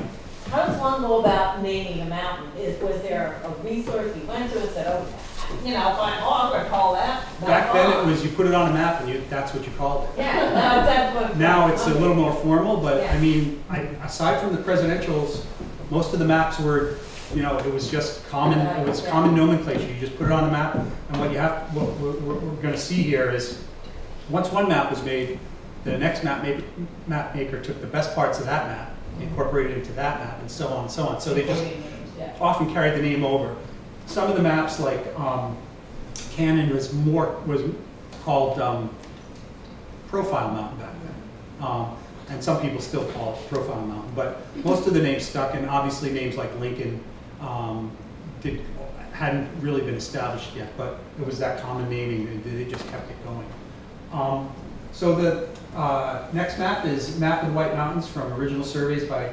How does one go about naming a mountain? Was there a resource you went to and said, oh, I'm going to call that? Back then it was you put it on a map and that's what you called it. Yeah, that's what. Now it's a little more formal, but Yeah. I mean, aside from the presidentials, most of the maps were, it was just common. It was common nomenclature. You just put it on the map, and what we're going to see here is, once one map was made, the next map maker took the best parts of that map, incorporated it into that map, and so on and so on. So they just often carried the name over. Some of the maps, like Cannon, was called Profile Mountain back then. And some people still call it Profile Mountain, but most of the names stuck, and obviously names like Lincoln hadn't really been established yet, but it was that common naming, and they just kept it going. So the next map is Map of the White Mountains from original surveys by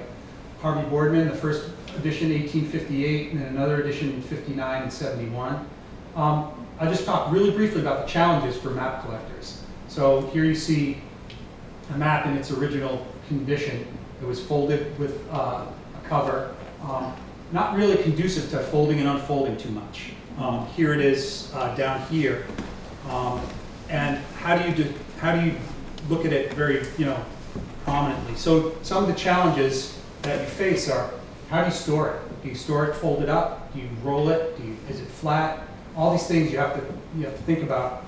Harvey Boardman, the first edition 1858, and then another edition in 59 and 71. I'll just talk really briefly about the challenges for map collectors. So here you see a map in its original condition. It was folded with a cover, not really conducive to folding and unfolding too much. Here it is down here, and how do you look at it very prominently? So some of the challenges that you face are, how do you store it? Do you store it folded up? Do you roll it? Is it flat? All these things you have to think about.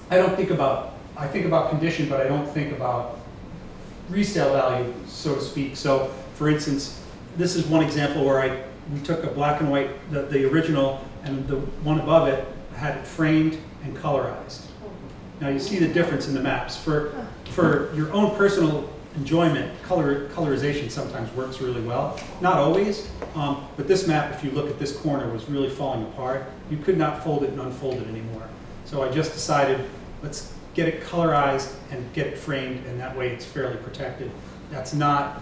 I think about condition, but I don't think about resale value, so to speak. So, for instance, this is one example where we took a black and white, the original, and the one above it had it framed and colorized. Now you see the difference in the maps. For your own personal enjoyment, colorization sometimes works really well. Not always, but this map, if you look at this corner, was really falling apart. You could not fold it and unfold it anymore. So I just decided, let's get it colorized and get it framed, and that way it's fairly protected. That's not,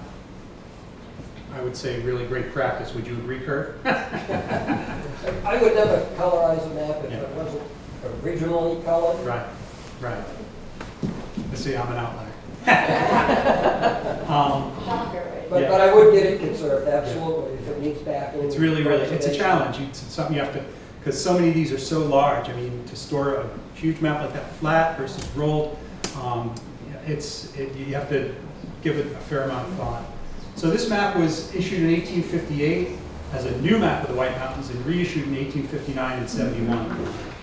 I would say, really great practice. Would you agree, Kurt? I would never colorize a map if it wasn't originally colored. Right. Let's see, I'm an outlier. But I would get it conserved, absolutely, if it needs backing. It's really, it's a challenge. It's something you have to, because so many of these are so large. I mean, to store a huge map like that flat versus rolled, you have to give it a fair amount of thought. So this map was issued in 1858 as a new map of the White Mountains and reissued in 1859 and 71.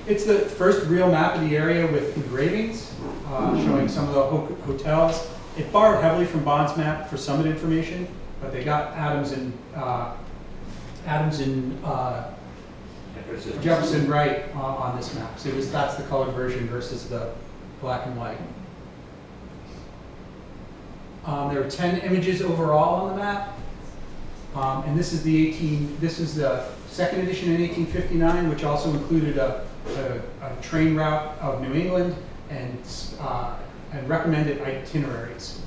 It's the first real map of the area with engravings showing some of the hotels. It borrowed heavily from Bond's map for summit information, but they got Adams and Jefferson Wright on this map. So that's the colored version versus the black and white. There are 10 images overall on the map, and this is the second edition in 1859, which also included a train route of New England and recommended itineraries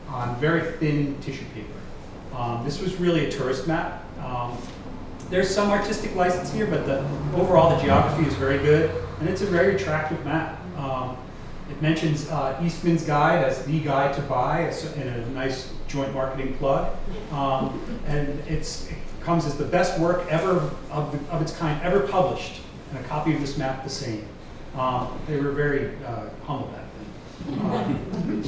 on very thin tissue paper. This was really a tourist map. There's some artistic license here, but overall the geography is very good, and it's a very attractive map. It mentions Eastman's Guide as the guide to buy in a nice joint marketing plug, and it comes as the best work ever of its kind ever published, and a copy of this map the same. They were very humble back then.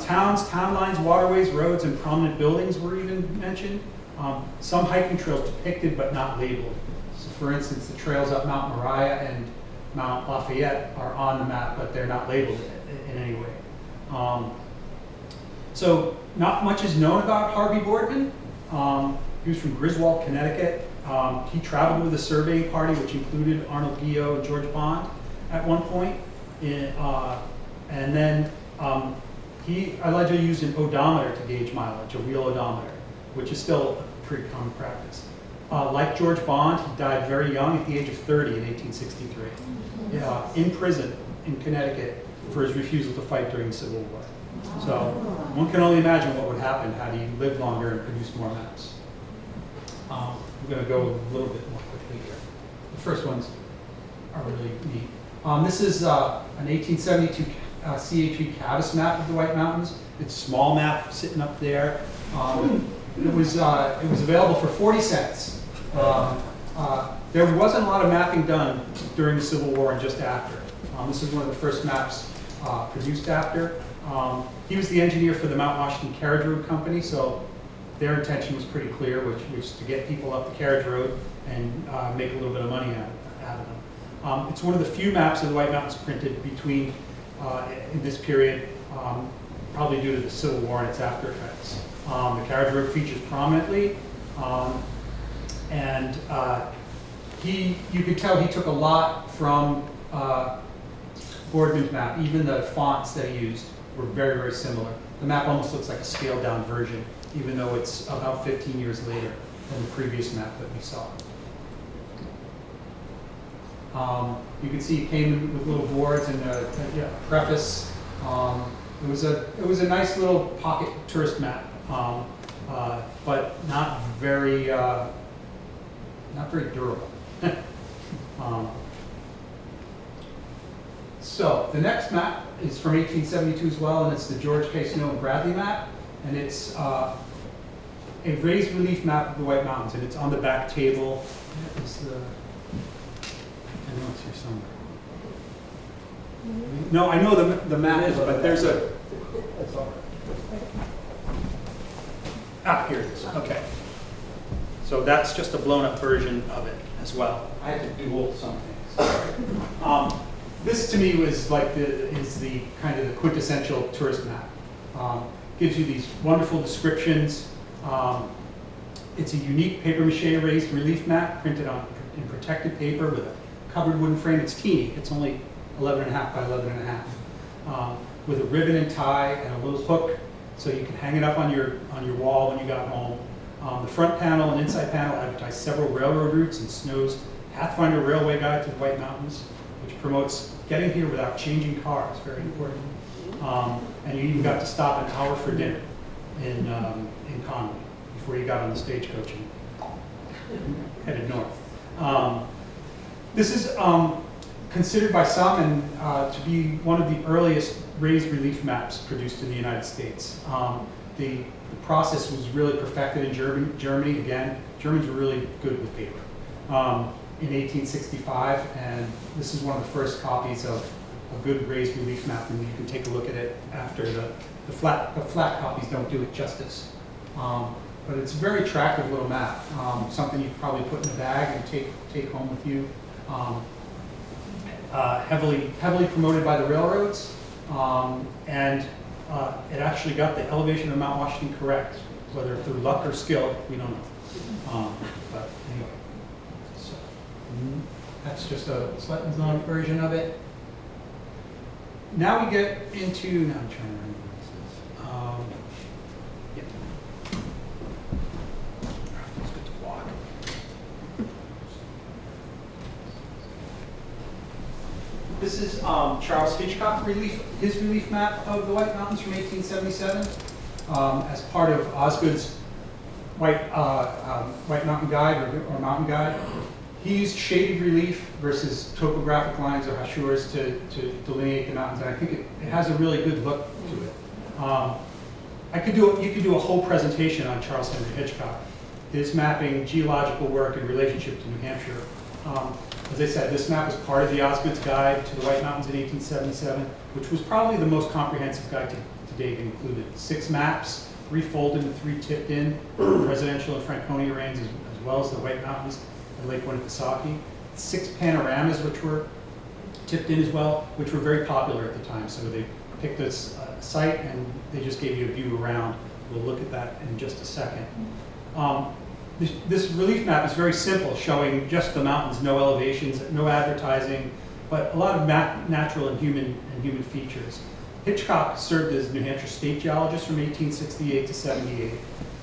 Towns, town lines, waterways, roads, and prominent buildings were even mentioned. Some hiking trails depicted but not labeled. So for instance, the trails up Mount Moriah and Mount Lafayette are on the map, but they're not labeled in any way. So not much is known about Harvey Boardman. He was from Griswold, Connecticut. He traveled with a surveying party, which included Arnold Guyot and George Bond at one point. And then he allegedly used an odometer to gauge mileage, a wheel odometer, which is still a pretty common practice. Like George Bond, he died very young at the age of 30 in 1863, in prison in Connecticut for his refusal to fight during the Civil War. So one can only imagine what would happen had he lived longer and produced more maps. We're going to go a little bit more quickly here. The first ones are really neat. This is an 1872 CHP Cavis map of the White Mountains. It's a small map sitting up there. It was available for 40 cents. There wasn't a lot of mapping done during the Civil War and just after. This is one of the first maps produced after. He was the engineer for the Mount Washington Carriage Road Company, so their intention was pretty clear, which was to get people up the carriage road and make a little bit of money out of them. It's one of the few maps of the White Mountains printed between in this period, probably due to the Civil War and its after effects. The carriage road features prominently, and you could tell he took a lot from Boardman's map. Even the fonts that he used were very, very similar. The map almost looks like a scaled down version, even though it's about 15 years later than the previous map that we saw. You can see it came with little boards and a preface. It was a nice little pocket tourist map, but not very durable. So the next map is from 1872 as well, and it's the George K. Snow and Bradley map, and it's a raised relief map of the White Mountains, and it's on the back table. I know it's here somewhere. No, I know the map is, but there's a. That's all right. Here it is. Okay. So that's just a blown up version of it as well. I had to do some things. This to me was like the kind of the quintessential tourist map. Gives you these wonderful descriptions. It's a unique paper mache raised relief map printed in protected paper with a covered wooden frame. It's teeny. It's only 11.5 by 11.5, with a ribbon and tie and a little hook, so you can hang it up on your wall when you got home. The front panel and inside panel advertise several railroad routes and Snow's Pathfinder Railway Guide to the White Mountains, which promotes getting here without changing cars. Very important. And you even got to stop an hour for dinner in Conway before you got on the stagecoach and headed north. This is considered by some to be one of the earliest raised relief maps produced in the United States. The process was really perfected in Germany. Again, Germans were really good with paper. In 1865, and this is one of the first copies of a good raised relief map, and you can take a look at it after. The flat copies don't do it justice. But it's a very attractive little map, something you could probably put in a bag and take home with you. Heavily promoted by the railroads, and it actually got the elevation of Mount Washington correct, whether through luck or skill, we don't know. But anyway, so that's just a slightly long version of it. Now we get into, now I'm trying to remember what this is. Yeah. It's good to walk. This is Charles Hitchcock his relief map of the White Mountains from 1877 as part of Osgood's White Mountain Guide or Mountain Guide. He used shaded relief versus topographic lines or hachures to delineate the mountains, and I think it has a really good look to it. You could do a whole presentation on Charles Henry Hitchcock, his mapping, geological work, and relationship to New Hampshire. As I said, this map was part of the Osgood's Guide to the White Mountains in 1877, which was probably the most comprehensive guide to date. It included 6 maps 3 folded and 3 tipped in, presidential and Franconia range, as well as the White Mountains and Lake Winnipesaukee. 6 panoramas, which were tipped in as well, which were very popular at the time. So they picked this site and they just gave you a view around. We'll look at that in just a second. This relief map is very simple, showing just the mountains, no elevations, no advertising, but a lot of natural and human features. Hitchcock served as New Hampshire state geologist from 1868 to 78.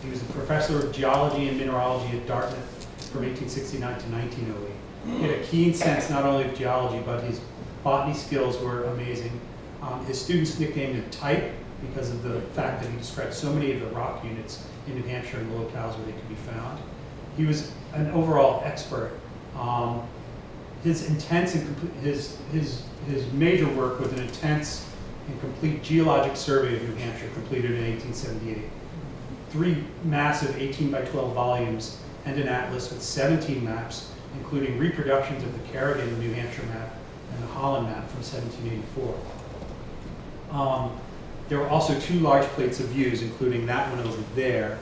He was a professor of geology and mineralogy at Dartmouth from 1869 to 1908. He had a keen sense not only of geology, but his botany skills were amazing. His students nicknamed him Type because of the fact that he described so many of the rock units in New Hampshire and the locales where they could be found. He was an overall expert. His intense and his major work was an intense and complete geologic survey of New Hampshire, completed in 1878. 3 massive 18 by 12 volumes and an atlas with 17 maps, including reproductions of the Carrigan New Hampshire map and the Holland map from 1784. There were also 2 large plates of views, including that one over there,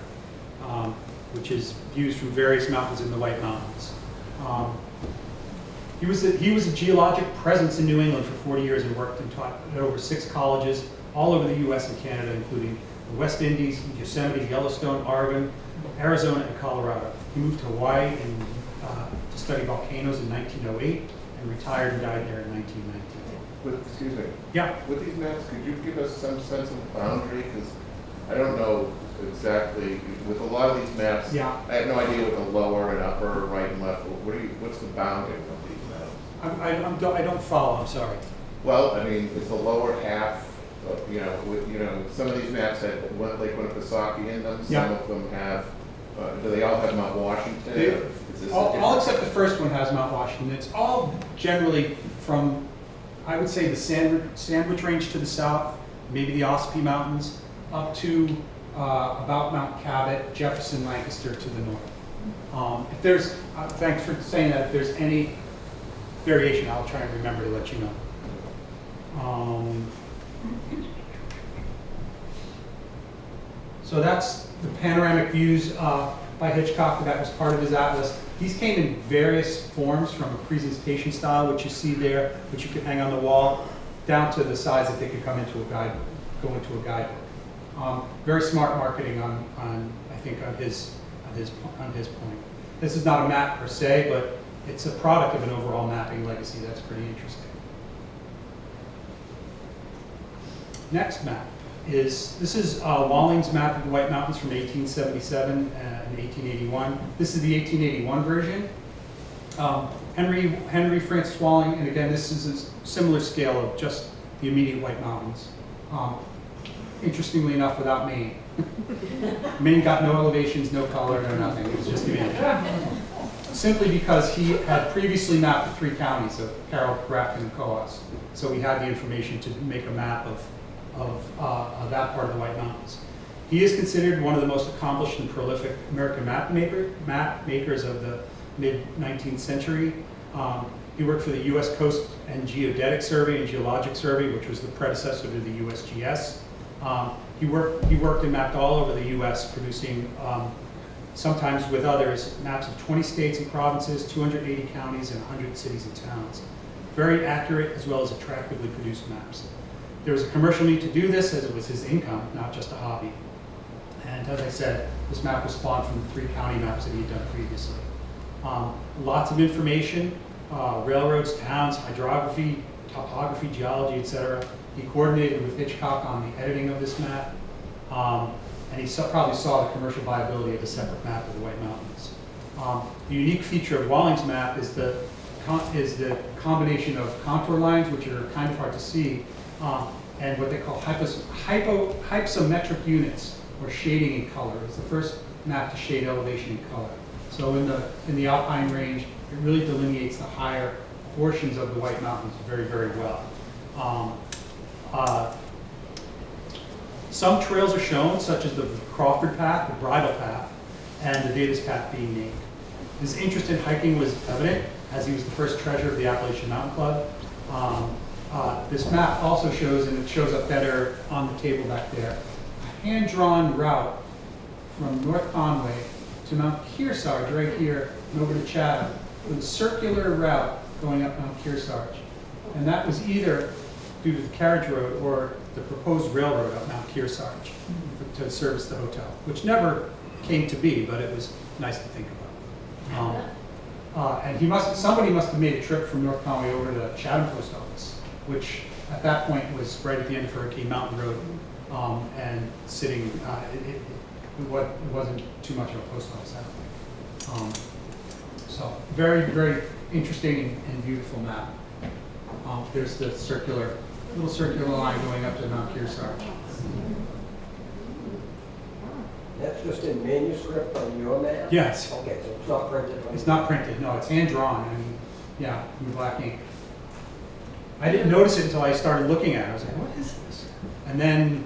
which is views from various mountains in the White Mountains. He was a geologic presence in New England for 40 years and worked and taught at over 6 colleges all over the U.S. and Canada, including the West Indies, Yosemite, Yellowstone, Oregon, Arizona, and Colorado. He moved to Hawaii to study volcanoes in 1908 and retired and died there in 1919. Excuse me. Yeah. With these maps, could you give us some sense of boundary? Because I don't know exactly, with a lot of these maps, Yeah. I have no idea what the lower and upper, right and left, what's the bounding of these maps? I don't follow, I'm sorry. Well, I mean, is the lower half, some of these maps had Lake Winnipesaukee in them, Yeah. some of them have, do they all have Mount Washington? They- Or is this a All different- except the first one has Mount Washington. It's all generally from, I would say, the Sandwich Range to the south, maybe the Ossipee Mountains, up to about Mount Cabot, Jefferson, Lancaster to the north. If there's, thanks for saying that, if there's any variation, I'll try and remember to let you know. So that's the panoramic views by Hitchcock. That was part of his atlas. These came in various forms, from a presentation style, which you see there, which you could hang on the wall, down to the size that they could go into a guidebook. Very smart marketing on I think on his point. This is not a map per se, but it's a product of an overall mapping legacy. That's pretty interesting. Next map is Walling's map of the White Mountains from 1877 and 1881. This is the 1881 version. Henry Francis Walling, and again, this is a similar scale of just the immediate White Mountains. Interestingly enough, without Maine. Maine got no elevations, no color, no nothing. It was just the image. Simply because he had previously mapped the 3 counties of Carroll, Grafton, and Coos. So he had the information to make a map of that part of the White Mountains. He is considered one of the most accomplished and prolific American map makers of the mid-19th century. He worked for the U.S. Coast and Geodetic Survey and Geologic Survey, which was the predecessor to the USGS. He worked and mapped all over the U.S., producing, sometimes with others, maps of 20 states and provinces, 280 counties, and 100 cities and towns. Very accurate as well as attractively produced maps. There was a commercial need to do this, as it was his income, not just a hobby. And as I said, this map was spawned from the 3 county maps that he had done previously. Lots of information, railroads, towns, hydrography, topography, geology, etc. He coordinated with Hitchcock on the editing of this map, and he probably saw the commercial viability of a separate map of the White Mountains. The unique feature of Walling's map is the combination of contour lines, which are kind of hard to see, and what they call hypsometric units, or shading in color. It's the first map to shade elevation in color. So in the Alpine range, it really delineates the higher portions of the White Mountains very, very well. Some trails are shown, such as the Crawford Path, the Bridle Path, and the Davis Path being named. His interest in hiking was evident, as he was the first treasurer of the Appalachian Mountain Club. This map also shows, and it shows up better on the table back there, hand-drawn route from North Conway to Mount Kearsarge, right here, and over to Chatham, with a circular route going up Mount Kearsarge. And that was either due to the carriage road or the proposed railroad up Mount Kearsarge to service the hotel, which never came to be, but it was nice to think about. And somebody must have made a trip from North Conway over to the Chatham Post Office, which at that point was right at the end of Hurricane Mountain Road, and sitting, it wasn't too much of a post office, I don't think. So very, very interesting and beautiful map. There's the little circular line going up to Mount Kearsarge. That's just in manuscript on your map? Yes. Okay, so it's not printed? It's not printed, no, it's hand-drawn, and, yeah, in black ink. I didn't notice it until I started looking at it. I was like, what is this? And then,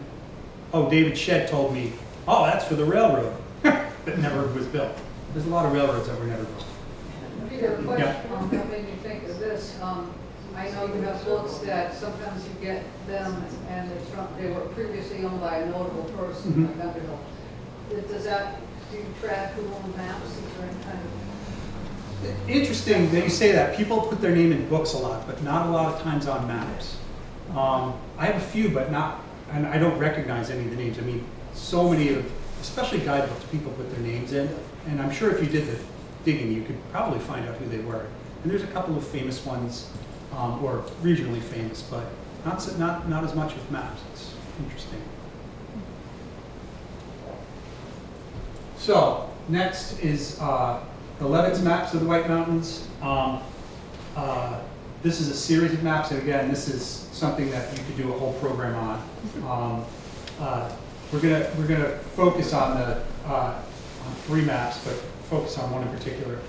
David Shedd told me, oh, that's for the railroad that never was built. There's a lot of railroads that were never built. Peter, a question, Yeah. that made me think of this. I know you have books that sometimes you get them and they were previously owned by a notable person, Mhm. like Underhill. Do you track who owns maps? Is there any kind of? Interesting that you say that. People put their name in books a lot, but not a lot of times on maps. I have a few, but not, and I don't recognize any of the names. I mean, so many of, especially guidebooks, people put their names in, and I'm sure if you did the digging, you could probably find out who they were. And there's a couple of famous ones, or regionally famous, but not as much with maps. It's interesting. So next is the Levitt's maps of the White Mountains. This is a series of maps, and again, this is something that you could do a whole program on. We're gonna focus on on 3 maps, but focus on one in particular.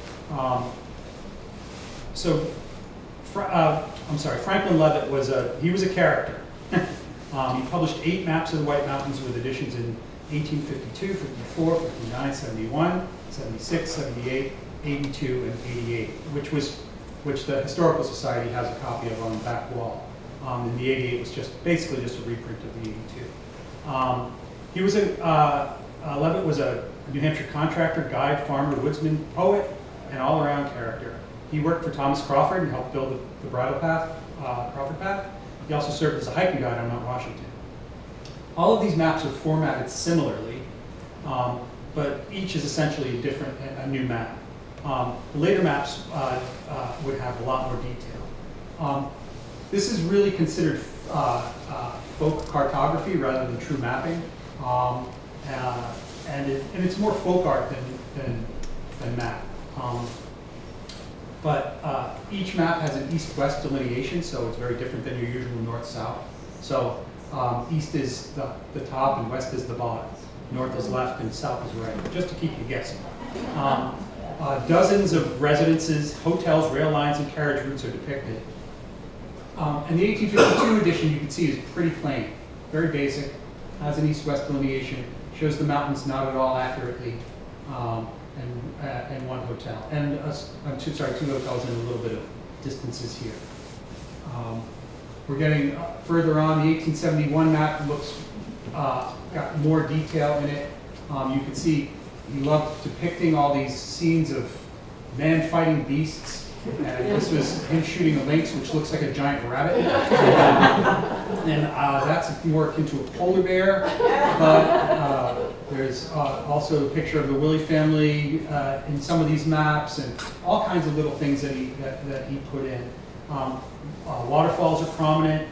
Franklin Levitt was a character. He published 8 maps of the White Mountains with additions in 1852, 54, 59, 71, 76, 78, 82, and 88, which the Historical Society has a copy of on the back wall. And the 88 was basically just a reprint of the 82. Levitt was a New Hampshire contractor, guide, farmer, woodsman, poet, and all-around character. He worked for Thomas Crawford and helped build the Bridle Path, Crawford Path. He also served as a hiking guide on Mount Washington. All of these maps are formatted similarly, but each is essentially a new map. The later maps would have a lot more detail. This is really considered folk cartography rather than true mapping, and it's more folk art than map. But each map has an east-west delineation, so it's very different than your usual north-south. So east is the top and west is the bottom. North is left and south is right, just to keep you guessing. Dozens of residences, hotels, rail lines, and carriage routes are depicted. And the 1852 edition, you can see, is pretty plain, very basic, has an east-west delineation, shows the mountains not at all accurately, and one hotel. And two hotels and a little bit of distances here. We're getting further on. The 1871 map got more detail in it. You can see he loved depicting all these scenes of man fighting beasts. And this was him shooting a lynx, which looks like a giant rabbit. And that's more akin to a polar bear. But there's also a picture of the Willey family in some of these maps, and all kinds of little things that he put in. Waterfalls are prominent,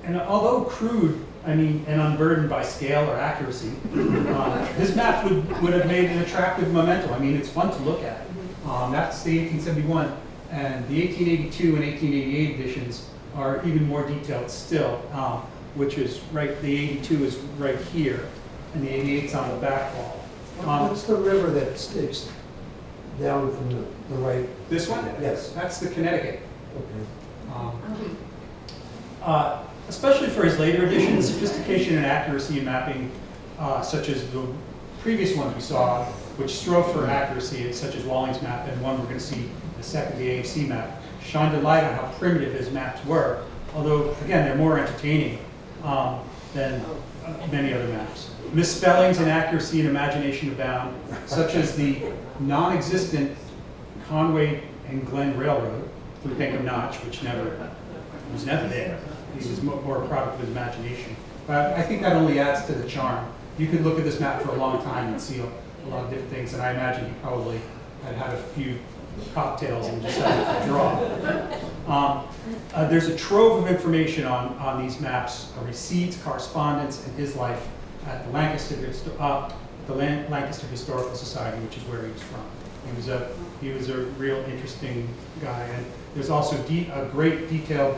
and although crude, and unburdened by scale or accuracy, this map would have made an attractive memento. It's fun to look at. That's the 1871, and the 1882 and 1888 editions are even more detailed still, which is right, the 82 is right here, and the 88 is on the back wall. What's the river that sticks down from the right? This one? Yes. That's the Connecticut. Okay. Especially for his later editions, sophistication and accuracy in mapping, such as the previous ones we saw, which strove for accuracy, such as Walling's map, and one we're going to see, the second, the AFC map, shined a light on how primitive his maps were. Although, again, they're more entertaining. than many other maps. Misspellings, inaccuracy, and imagination abound, such as the non-existent Conway and Glen Railroad through Pinkham Notch, which was never there. He was more a product of his imagination. But I think that only adds to the charm. You could look at this map for a long time and see a lot of different things, and I imagine he probably had a few cocktails and decided to draw. There's a trove of information on these maps, receipts, correspondence, and his life at the Lancaster Historical Society, which is where he was from. He was a real interesting guy, and there's also a great detailed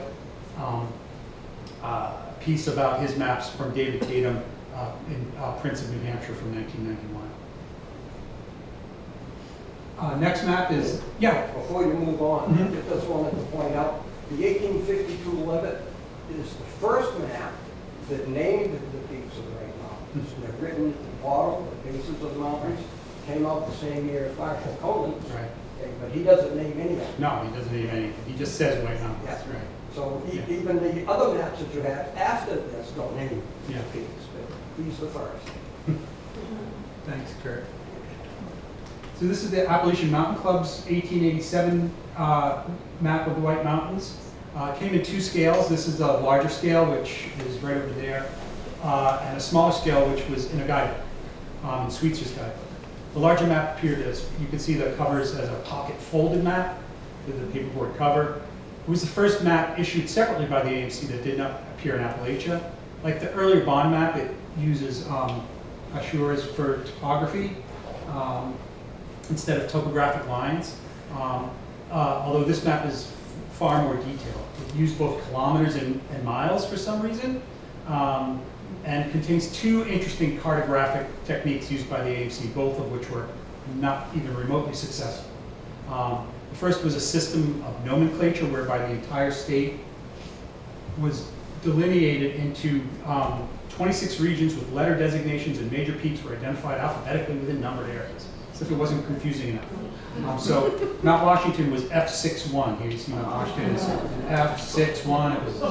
piece about his maps from David Tatum in Prince of New Hampshire from 1991. Next map is, yeah. Before you move on, I just wanted to point out, the 1852 limit is the first map that named the peaks of the Great Mountains. They're written at the bottom, the bases of the mountains, came out the same year as Marshall Collins. Right. Okay, but he doesn't name any of them. No, he doesn't name anything. He just says White Mountains. Yes. Right. So even the other maps that you have after this don't name the Yeah. peaks, but he's the first. Thanks, Kurt. So this is the Appalachian Mountain Club's 1887 map of the White Mountains. It came in two scales. This is a larger scale, which is right over there, and a smaller scale, which was in a guidebook, in Sweetzer's guidebook. The larger map appeared as, you can see the covers as a pocket folded map with the paperboard cover. It was the first map issued separately by the AMC that did not appear in Appalachia. Like the earlier bond map, it uses hachures for topography instead of topographic lines. Although this map is far more detailed. It used both kilometers and miles for some reason, and contains two interesting cartographic techniques used by the AMC, both of which were not even remotely successful. The first was a system of nomenclature whereby the entire state was delineated into 26 regions with letter designations, and major peaks were identified alphabetically within numbered areas, as if it wasn't confusing enough. So Mount Washington was F61. Here's Mount Washington is F61. It was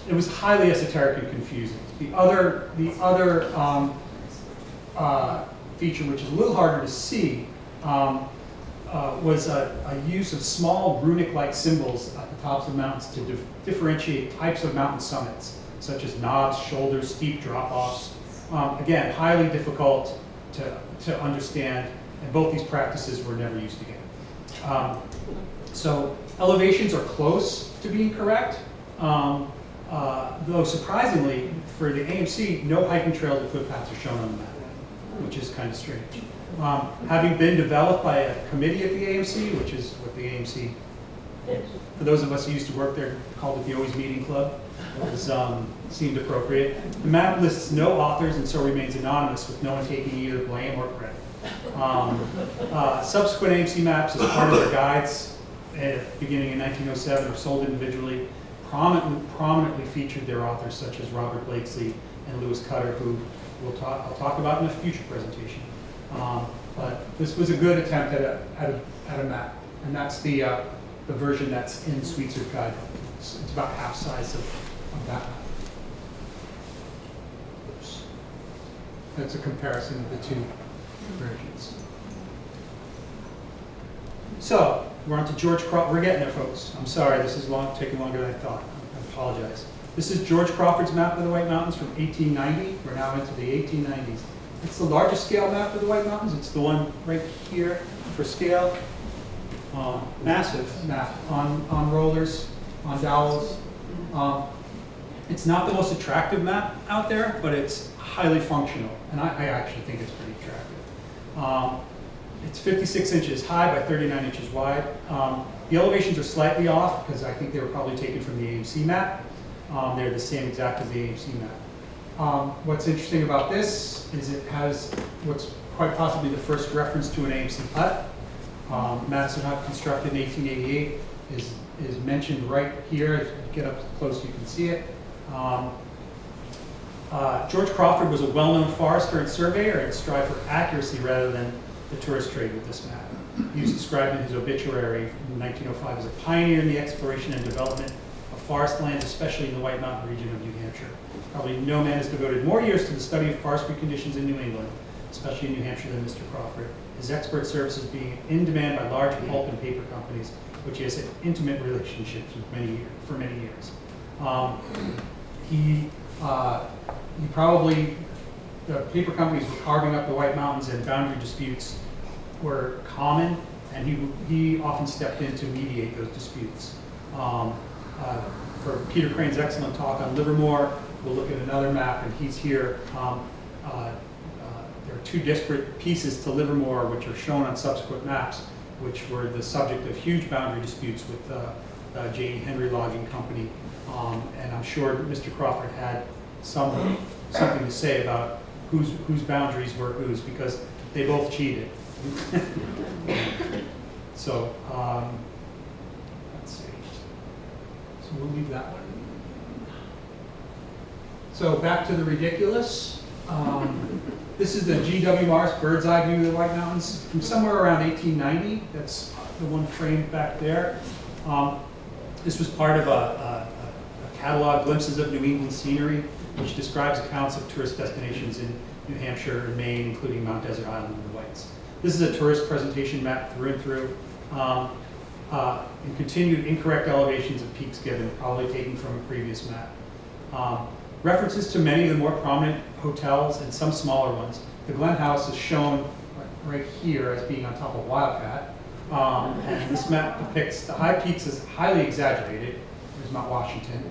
it was highly esoteric and confusing. The other feature, which is a little harder to see, was a use of small runic-like symbols at the tops of mountains to differentiate types of mountain summits, such as knobs, shoulders, steep drop-offs. Again, highly difficult to understand, and both these practices were never used again. So elevations are close to being correct, though surprisingly, for the AMC, no hiking trails or footpaths are shown on the map, which is kind of strange. Having been developed by a committee at the AMC, which is what the AMC, for those of us who used to work there, called it the Always Meeting Club, seemed appropriate. The map lists no authors and so remains anonymous, with no one taking either blame or credit. Subsequent AMC maps, as part of their guides, beginning in 1907, were sold individually, prominently featured their authors such as Robert Blakesley and Lewis Cutter, who I'll talk about in a future presentation. But this was a good attempt at a map, and that's the version that's in Sweetzer's guide. It's about half size of that map. Oops. That's a comparison of the two versions. So we're on to George Crawford. We're getting there, folks. I'm sorry, this is taking longer than I thought. I apologize. This is George Crawford's map of the White Mountains from 1890. We're now into the 1890s. It's the largest scale map of the White Mountains. It's the one right here for scale. Massive map on rollers, on dowels. It's not the most attractive map out there, but it's highly functional, and I actually think it's pretty attractive. It's 56 inches high by 39 inches wide. The elevations are slightly off because I think they were probably taken from the AMC map. They're the same exact as the AMC map. What's interesting about this is it has what's quite possibly the first reference to an AMC hut. Madison Hut, constructed in 1888, is mentioned right here. If you get up close, you can see it. George Crawford was a well-known forester and surveyor and strived for accuracy rather than the tourist trade with this map. He was described in his obituary in 1905 as a pioneer in the exploration and development of forest lands, especially in the White Mountain region of New Hampshire. Probably no man has devoted more years to the study of forestry conditions in New England, especially in New Hampshire, than Mr. Crawford. His expert services being in demand by large pulp and paper companies, which he has had intimate relationships with for many years. The paper companies were carving up the White Mountains, and boundary disputes were common, and he often stepped in to mediate those disputes. For Peter Crane's excellent talk on Livermore, we'll look at another map, and he's here. There are two disparate pieces to Livermore, which are shown on subsequent maps, which were the subject of huge boundary disputes with J.E. Henry Logging Company. And I'm sure Mr. Crawford had something to say about whose boundaries were whose, because they both cheated. So, let's see. So we'll leave that one. So back to the ridiculous. This is the G.W. Morris bird's eye view of the White Mountains from somewhere around 1890. That's the one framed back there. This was part of a catalog, Glimpses of New England Scenery, which describes accounts of tourist destinations in New Hampshire and Maine, including Mount Desert Island and the Whites. This is a tourist presentation map through and through, and continued incorrect elevations of peaks given, probably taken from a previous map. References to many of the more prominent hotels and some smaller ones. The Glen House is shown right here as being on top of Wildcat. And this map depicts the high peaks as highly exaggerated. There's Mount Washington.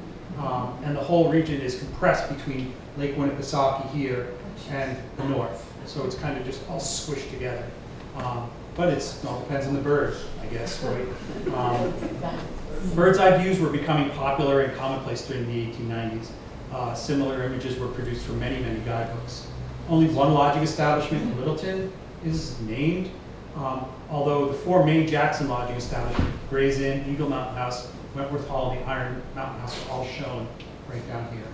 And the whole region is compressed between Lake Winnipesaukee here and the north. So it's kind of just all squished together. But it all depends on the bird, I guess, right? Bird's eye views were becoming popular and commonplace during the 1890s. Similar images were produced from many, many guidebooks. Only one lodging establishment in Littleton is named, although the four main Jackson lodging establishments, Gray's Inn, Eagle Mountain House, Wentworth Hall, and the Iron Mountain House, are all shown right down here.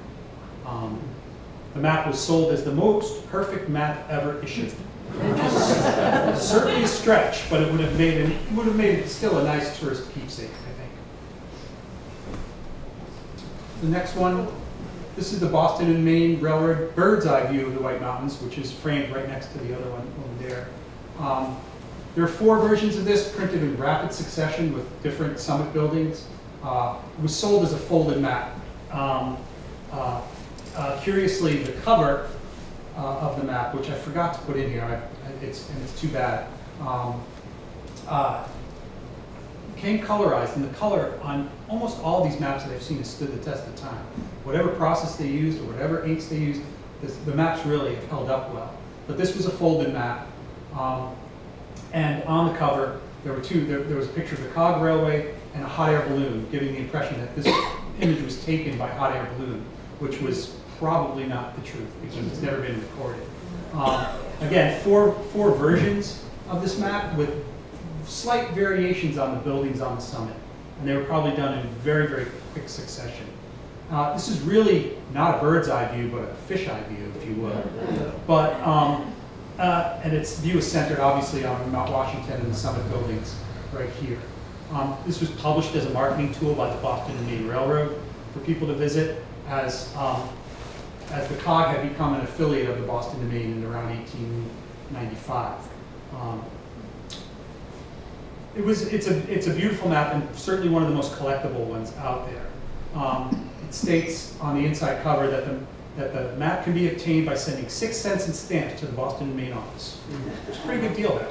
The map was sold as the most perfect map ever issued, which is certainly a stretch, but it would have made it still a nice tourist keepsake, I think. The next one. This is the Boston and Maine Railroad bird's eye view of the White Mountains, which is framed right next to the other one over there. There are four versions of this printed in rapid succession with different summit buildings. It was sold as a folded map. Curiously, the cover of the map, which I forgot to put in here, it's too bad, came colorized, and the color on almost all these maps that I've seen has stood the test of time. Whatever process they used or whatever inks they used, the maps really have held up well. But this was a folded map, and on the cover there were two. There was a picture of the Cog Railway and a hot air balloon, giving the impression that this image was taken by hot air balloon, which was probably not the truth because it's never been recorded. Again, four versions of this map with slight variations on the buildings on the summit, and they were probably done in very, very quick succession. This is really not a bird's eye view, but a fisheye view, if you will. But and its view is centered obviously on Mount Washington and the summit buildings right here. This was published as a marketing tool by the Boston and Maine Railroad for people to visit, as the COG had become an affiliate of the Boston and Maine in around 1895. It's a beautiful map and certainly one of the most collectible ones out there. It states on the inside cover that the map can be obtained by sending 6 cents in stamps to the Boston and Maine office. It's a pretty good deal there.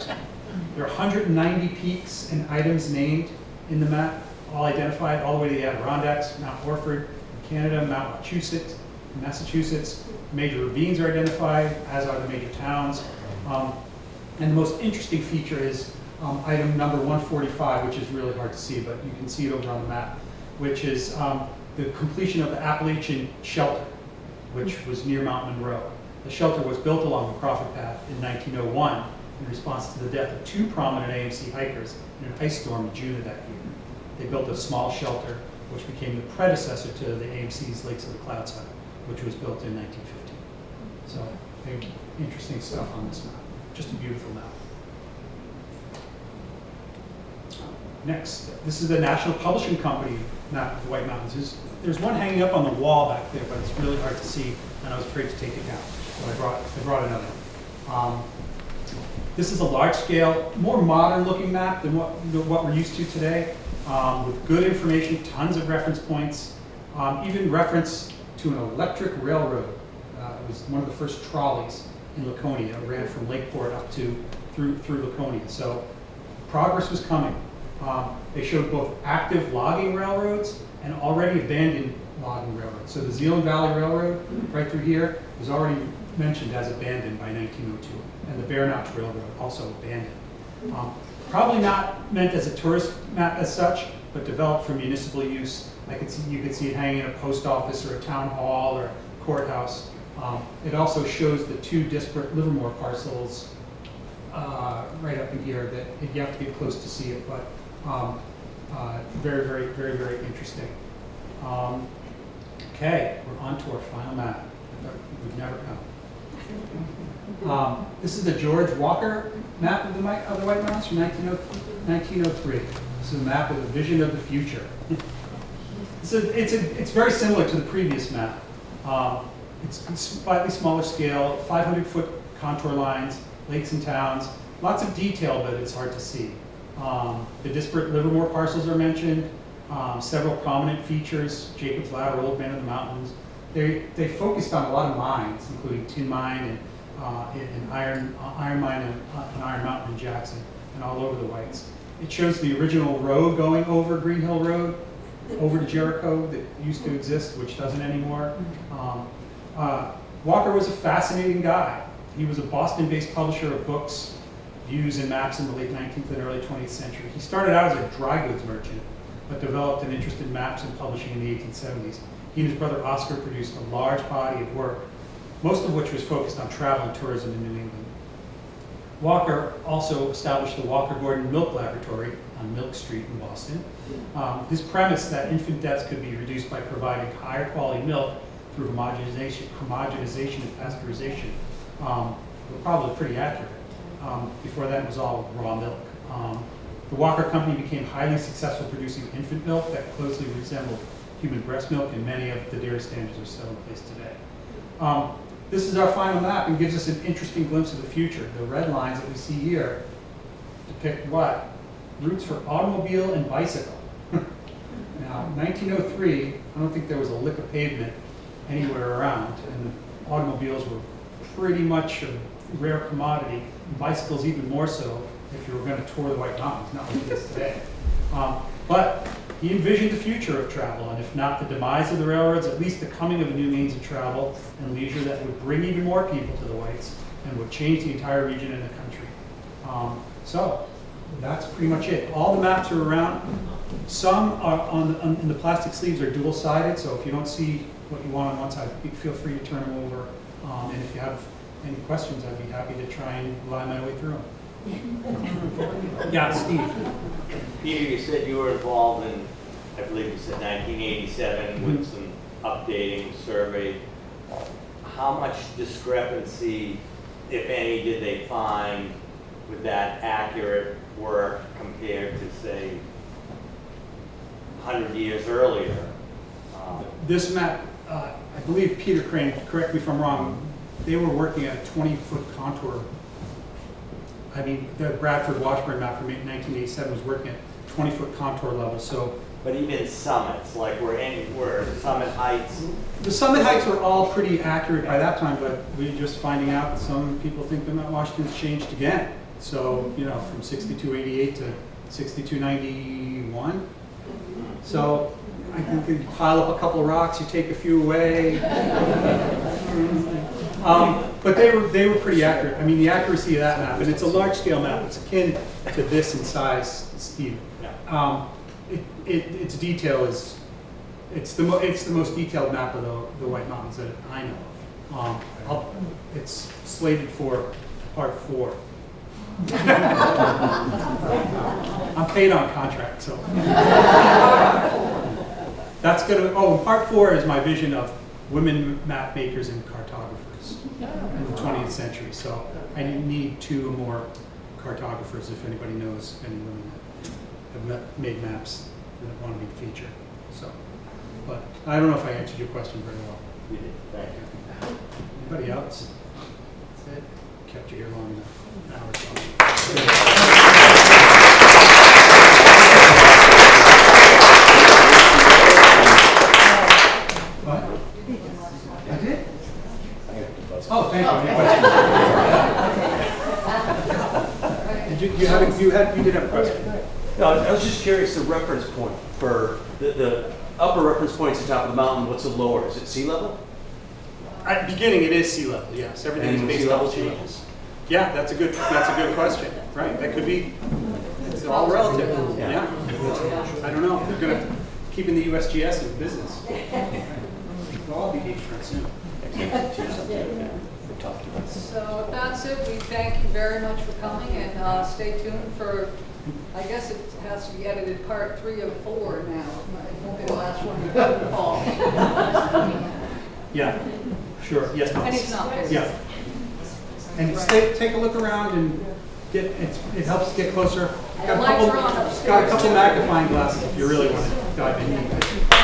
There are 190 peaks and items named in the map, all identified all the way to the Adirondacks, Mount Orford in Canada, Mount Wachusett in Massachusetts. Major ravines are identified, as are the major towns. And the most interesting feature is item number 145, which is really hard to see, but you can see it over on the map, which is the completion of the Appalachian Shelter, which was near Mount Monroe. The shelter was built along the Crawford Path in 1901 in response to the death of 2 prominent AMC hikers in an ice storm in June of that year. They built a small shelter, which became the predecessor to the AMC's Lakes of the Clouds hut, which was built in 1950. So, very interesting stuff on this map. Just a beautiful map. Next, this is the National Publishing Company map of the White Mountains. There's one hanging up on the wall back there, but it's really hard to see, and I was afraid to take it down. So I brought another one. This is a large-scale, more modern-looking map than what we're used to today, with good information, tons of reference points, even reference to an electric railroad. It was one of the first trolleys in Laconia. It ran from Lakeport up to through Laconia. So progress was coming. They showed both active logging railroads and already abandoned logging railroads. So the Zeeland Valley Railroad, right through here, was already mentioned as abandoned by 1902, and the Bear Notch Railroad also abandoned. Probably not meant as a tourist map as such, but developed for municipal use. You could see it hanging in a post office or a town hall or a courthouse. It also shows the two disparate Livermore parcels right up in here that you have to get close to see it, but very, very, very, very interesting. Okay, we're on to our final map. I thought we would never come. This is the George Walker map of the White Mountains from 1903. This is a map of the vision of the future. It's very similar to the previous map. It's slightly smaller scale, 500-foot contour lines, lakes and towns, lots of detail, but it's hard to see. The disparate Livermore parcels are mentioned, several prominent features, Jacob's Ladder, Old Man of the Mountains. They focused on a lot of mines, including tin mine and iron mine and Iron Mountain in Jackson, and all over the Whites. It shows the original road going over Green Hill Road, over to Jericho that used to exist, which doesn't anymore. Walker was a fascinating guy. He was a Boston-based publisher of books, views, and maps in the late 19th and early 20th century. He started out as a dry goods merchant, but developed an interest in maps and publishing in the 1870s. He and his brother Oscar produced a large body of work, most of which was focused on travel and tourism in New England. Walker also established the Walker-Gordon Milk Laboratory on Milk Street in Boston. His premise that infant deaths could be reduced by providing higher quality milk through homogenization and pasteurization were probably pretty accurate. Before that, it was all raw milk. The Walker Company became highly successful producing infant milk that closely resembled human breast milk, and many of the dairy standards are still in place today. This is our final map and gives us an interesting glimpse of the future. The red lines that we see here depict what? Routes for automobile and bicycle. Now, 1903, I don't think there was a lick of pavement anywhere around, and automobiles were pretty much a rare commodity, bicycles even more so if you were going to tour the White Mountains, not like this today. But he envisioned the future of travel, and if not the demise of the railroads, at least the coming of a new means of travel and leisure that would bring even more people to the Whites and would change the entire region and the country. So that's pretty much it. All the maps are around. Some are in the plastic sleeves are dual-sided, so if you don't see what you want on one side, feel free to turn them over. And if you have any questions, I'd be happy to try and lie my way through them. Yeah, Steve. Peter, you said you were involved in, I believe you said 1987 with some updating survey. How much discrepancy, if any, did they find with that accurate work compared to, say, 100 years earlier? This map, I believe Peter Crane, correct me if I'm wrong, they were working at a 20-foot contour. I mean, the Bradford Washburn map from 1987 was working at 20-foot contour level. So, but even summits, like were summit heights? The summit heights were all pretty accurate by that time, but we're just finding out that some people think that Mount Washington's changed again. So, you know, from 6288 to 6291. So, I think you pile up a couple of rocks, you take a few away. But they were pretty accurate. I mean, the accuracy of that map, and it's a large-scale map. It's akin to this in size, Steve. Its detail is it's the most detailed map of the White Mountains that I know of. It's slated for part 4. I'm paid on contract, so that's gonna. Oh, and part 4 is my vision of women map makers and cartographers in the 20th century. So I need 2 more cartographers if anybody knows any women that have made maps that want to be featured. So, but I don't know if I answered your question very well. You did, thank you. Anybody else? That's it. Kept you here long enough. An hour or so. What? I did? Oh, thank you. You did have a question. No, I was just curious, the reference point for the upper reference point is the top of the mountain, what's the lower? Is it sea level? At the beginning, it is sea level, yes. Everything is And based sea on level sea level. changes? Yeah, that's a good question. Right, that could be, it's all relative. Yeah. Yeah. I don't know. We're going to keep in the USGS in business. We'll all be beachfront soon. So if that's it, we thank you very much for coming, and stay tuned for, I guess it has to be edited part 3 of 4 now. It won't be the last one you call. Yeah, sure, yes, And please. it's not busy. Yeah. And take a look around and it helps get closer. The lights are on Got a upstairs. couple magnifying glasses if you really want to dive in.